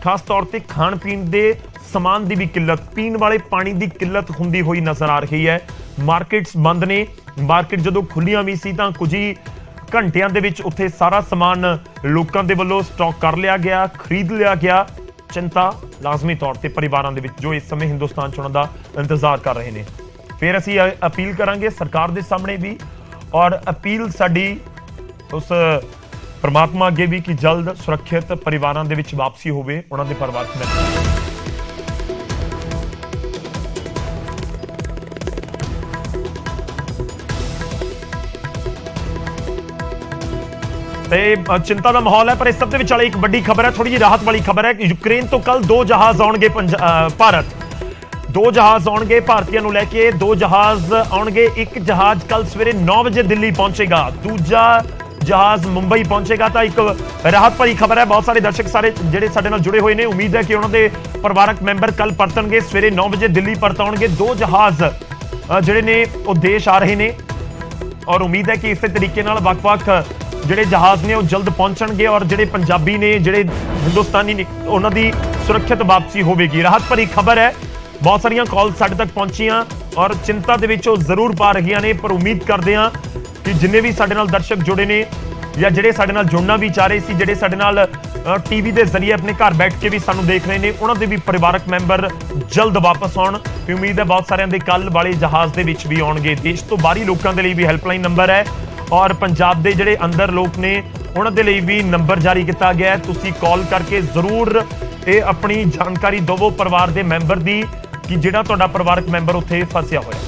ਖਾਸ ਤੌਰ ਤੇ ਖਾਣ ਪੀਣ ਦੇ ਸਮਾਨ ਦੀ ਵੀ ਕਿੱਲਤ, ਪੀਣ ਵਾਲੇ ਪਾਣੀ ਦੀ ਕਿੱਲਤ ਹੁੰਦੀ ਹੋਈ ਨਜ਼ਰ ਆ ਰਹੀ ਹੈ। ਮਾਰਕੀਟਸ ਬੰਦ ਨੇ। ਮਾਰਕੀਟ ਜਦੋਂ ਖੁੱਲੀਆਂ ਵੀ ਸੀ ਤਾਂ ਕੁਝ ਹੀ ਘੰਟਿਆਂ ਦੇ ਵਿੱਚ ਉੱਥੇ ਸਾਰਾ ਸਮਾਨ ਲੋਕਾਂ ਦੇ ਵੱਲੋਂ ਸਟਾਕ ਕਰ ਲਿਆ ਗਿਆ, ਖਰੀਦ ਲਿਆ ਗਿਆ। ਚਿੰਤਾ ਲਾਜ਼ਮੀ ਤੌਰ ਤੇ ਪਰਿਵਾਰਾਂ ਦੇ ਵਿੱਚ ਜੋ ਇਸ ਸਮੇਂ ਹਿੰਦੁਸਤਾਨ 'ਚ ਉਹਨਾਂ ਦਾ ਇੰਤਜ਼ਾਰ ਕਰ ਰਹੇ ਨੇ। ਫਿਰ ਅਸੀਂ ਅਪੀਲ ਕਰਾਂਗੇ ਸਰਕਾਰ ਦੇ ਸਾਹਮਣੇ ਵੀ, ਔਰ ਅਪੀਲ ਸਾਡੀ ਉਸ ਪਰਮਾਤਮਾ ਅੱਗੇ ਵੀ ਕਿ ਜਲਦ ਸੁਰੱਖਿਅਤ ਪਰਿਵਾਰਾਂ ਦੇ ਵਿੱਚ ਵਾਪਸੀ ਹੋਵੇ ਉਹਨਾਂ ਦੇ ਪਰਿਵਾਰਕ ਮੈਂਬਰਾਂ। ਤੇ ਚਿੰਤਾ ਦਾ ਮਾਹੌਲ ਹੈ, ਪਰ ਇਸ ਸਭ ਦੇ ਵਿਚਾਲੇ ਇੱਕ ਵੱਡੀ ਖਬਰ ਹੈ, ਥੋੜੀ ਜਿਹੀ ਰਾਹਤ ਵਾਲੀ ਖਬਰ ਹੈ ਕਿ ਯੂਕਰੇਨ ਤੋਂ ਕੱਲ 2 ਜਹਾਜ਼ ਆਉਣਗੇ ਭਾਰਤ। 2 ਜਹਾਜ਼ ਆਉਣਗੇ ਭਾਰਤੀਆਂ ਨੂੰ ਲੈ ਕੇ। 2 ਜਹਾਜ਼ ਆਉਣਗੇ। ਇੱਕ ਜਹਾਜ਼ ਕੱਲ ਸਵੇਰੇ 9 ਵਜੇ ਦਿੱਲੀ ਪਹੁੰਚੇਗਾ, ਦੂਜਾ ਜਹਾਜ਼ ਮੁੰਬਈ ਪਹੁੰਚੇਗਾ। ਤਾਂ ਇੱਕ ਰਾਹਤ ਭਰੀ ਖਬਰ ਹੈ। ਬਹੁਤ ਸਾਰੇ ਦਰਸ਼ਕ ਸਾਰੇ ਜਿਹੜੇ ਸਾਡੇ ਨਾਲ ਜੁੜੇ ਹੋਏ ਨੇ, ਉਮੀਦ ਹੈ ਕਿ ਉਹਨਾਂ ਦੇ ਪਰਿਵਾਰਕ ਮੈਂਬਰ ਕੱਲ ਪਰਤਣਗੇ, ਸਵੇਰੇ 9 ਵਜੇ ਦਿੱਲੀ ਪਰਤਣਗੇ। 2 ਜਹਾਜ਼ ਜਿਹੜੇ ਨੇ ਉਹ ਦੇਸ਼ ਆ ਰਹੇ ਨੇ ਔਰ ਉਮੀਦ ਹੈ ਕਿ ਇਸੇ ਤਰੀਕੇ ਨਾਲ ਵੱਖ-ਵੱਖ ਜਿਹੜੇ ਜਹਾਜ਼ ਨੇ ਉਹ ਜਲਦ ਪਹੁੰਚਣਗੇ ਔਰ ਜਿਹੜੇ ਪੰਜਾਬੀ ਨੇ, ਜਿਹੜੇ ਹਿੰਦੁਸਤਾਨੀ ਨੇ, ਉਹਨਾਂ ਦੀ ਸੁਰੱਖਿਅਤ ਵਾਪਸੀ ਹੋਵੇਗੀ। ਰਾਹਤ ਭਰੀ ਖਬਰ ਹੈ। ਬਹੁਤ ਸਾਰੀਆਂ ਕਾਲ ਸਾਡੇ ਤੱਕ ਪਹੁੰਚੀਆਂ ਔਰ ਚਿੰਤਾ ਦੇ ਵਿੱਚ ਉਹ ਜ਼ਰੂਰ ਪਾ ਰਹੀਆਂ ਨੇ, ਪਰ ਉਮੀਦ ਕਰਦੇ ਹਾਂ ਕਿ ਜਿੰਨੇ ਵੀ ਸਾਡੇ ਨਾਲ ਦਰਸ਼ਕ ਜੁੜੇ ਨੇ ਜਾਂ ਜਿਹੜੇ ਸਾਡੇ ਨਾਲ ਜੁੜਨਾ ਵੀ ਚਾਹ ਰਹੇ ਸੀ, ਜਿਹੜੇ ਸਾਡੇ ਨਾਲ ਟੀਵੀ ਦੇ ਜ਼ਰੀਏ ਆਪਣੇ ਘਰ ਬੈਠ ਕੇ ਵੀ ਸਾਨੂੰ ਦੇਖ ਰਹੇ ਨੇ, ਉਹਨਾਂ ਦੇ ਵੀ ਪਰਿਵਾਰਕ ਮੈਂਬਰ ਜਲਦ ਵਾਪਸ ਆਉਣ। ਤੇ ਉਮੀਦ ਹੈ ਬਹੁਤ ਸਾਰਿਆਂ ਦੇ ਕੱਲ ਵਾਲੇ ਜਹਾਜ਼ ਦੇ ਵਿੱਚ ਵੀ ਆਉਣਗੇ। ਦੇਸ਼ ਤੋਂ ਬਾਹਰੀ ਲੋਕਾਂ ਦੇ ਲਈ ਵੀ ਹੈਲਪਲਾਈਨ ਨੰਬਰ ਹੈ ਔਰ ਪੰਜਾਬ ਦੇ ਜਿਹੜੇ ਅੰਦਰ ਲੋਕ ਨੇ ਉਹਨਾਂ ਦੇ ਲਈ ਵੀ ਨੰਬਰ ਜਾਰੀ ਕੀਤਾ ਗਿਆ ਹੈ। ਤੁਸੀਂ ਕਾਲ ਕਰਕੇ ਜ਼ਰੂਰ ਇਹ ਆਪਣੀ ਜਾਣਕਾਰੀ ਦਿਵੋ ਪਰਿਵਾਰ ਦੇ ਮੈਂਬਰ ਦੀ ਕਿ ਜਿਹੜਾ ਤੁਹਾਡਾ ਪਰਿਵਾਰਕ ਮੈਂਬਰ ਉੱਥੇ ਫਸਿਆ ਹੋਇਆ।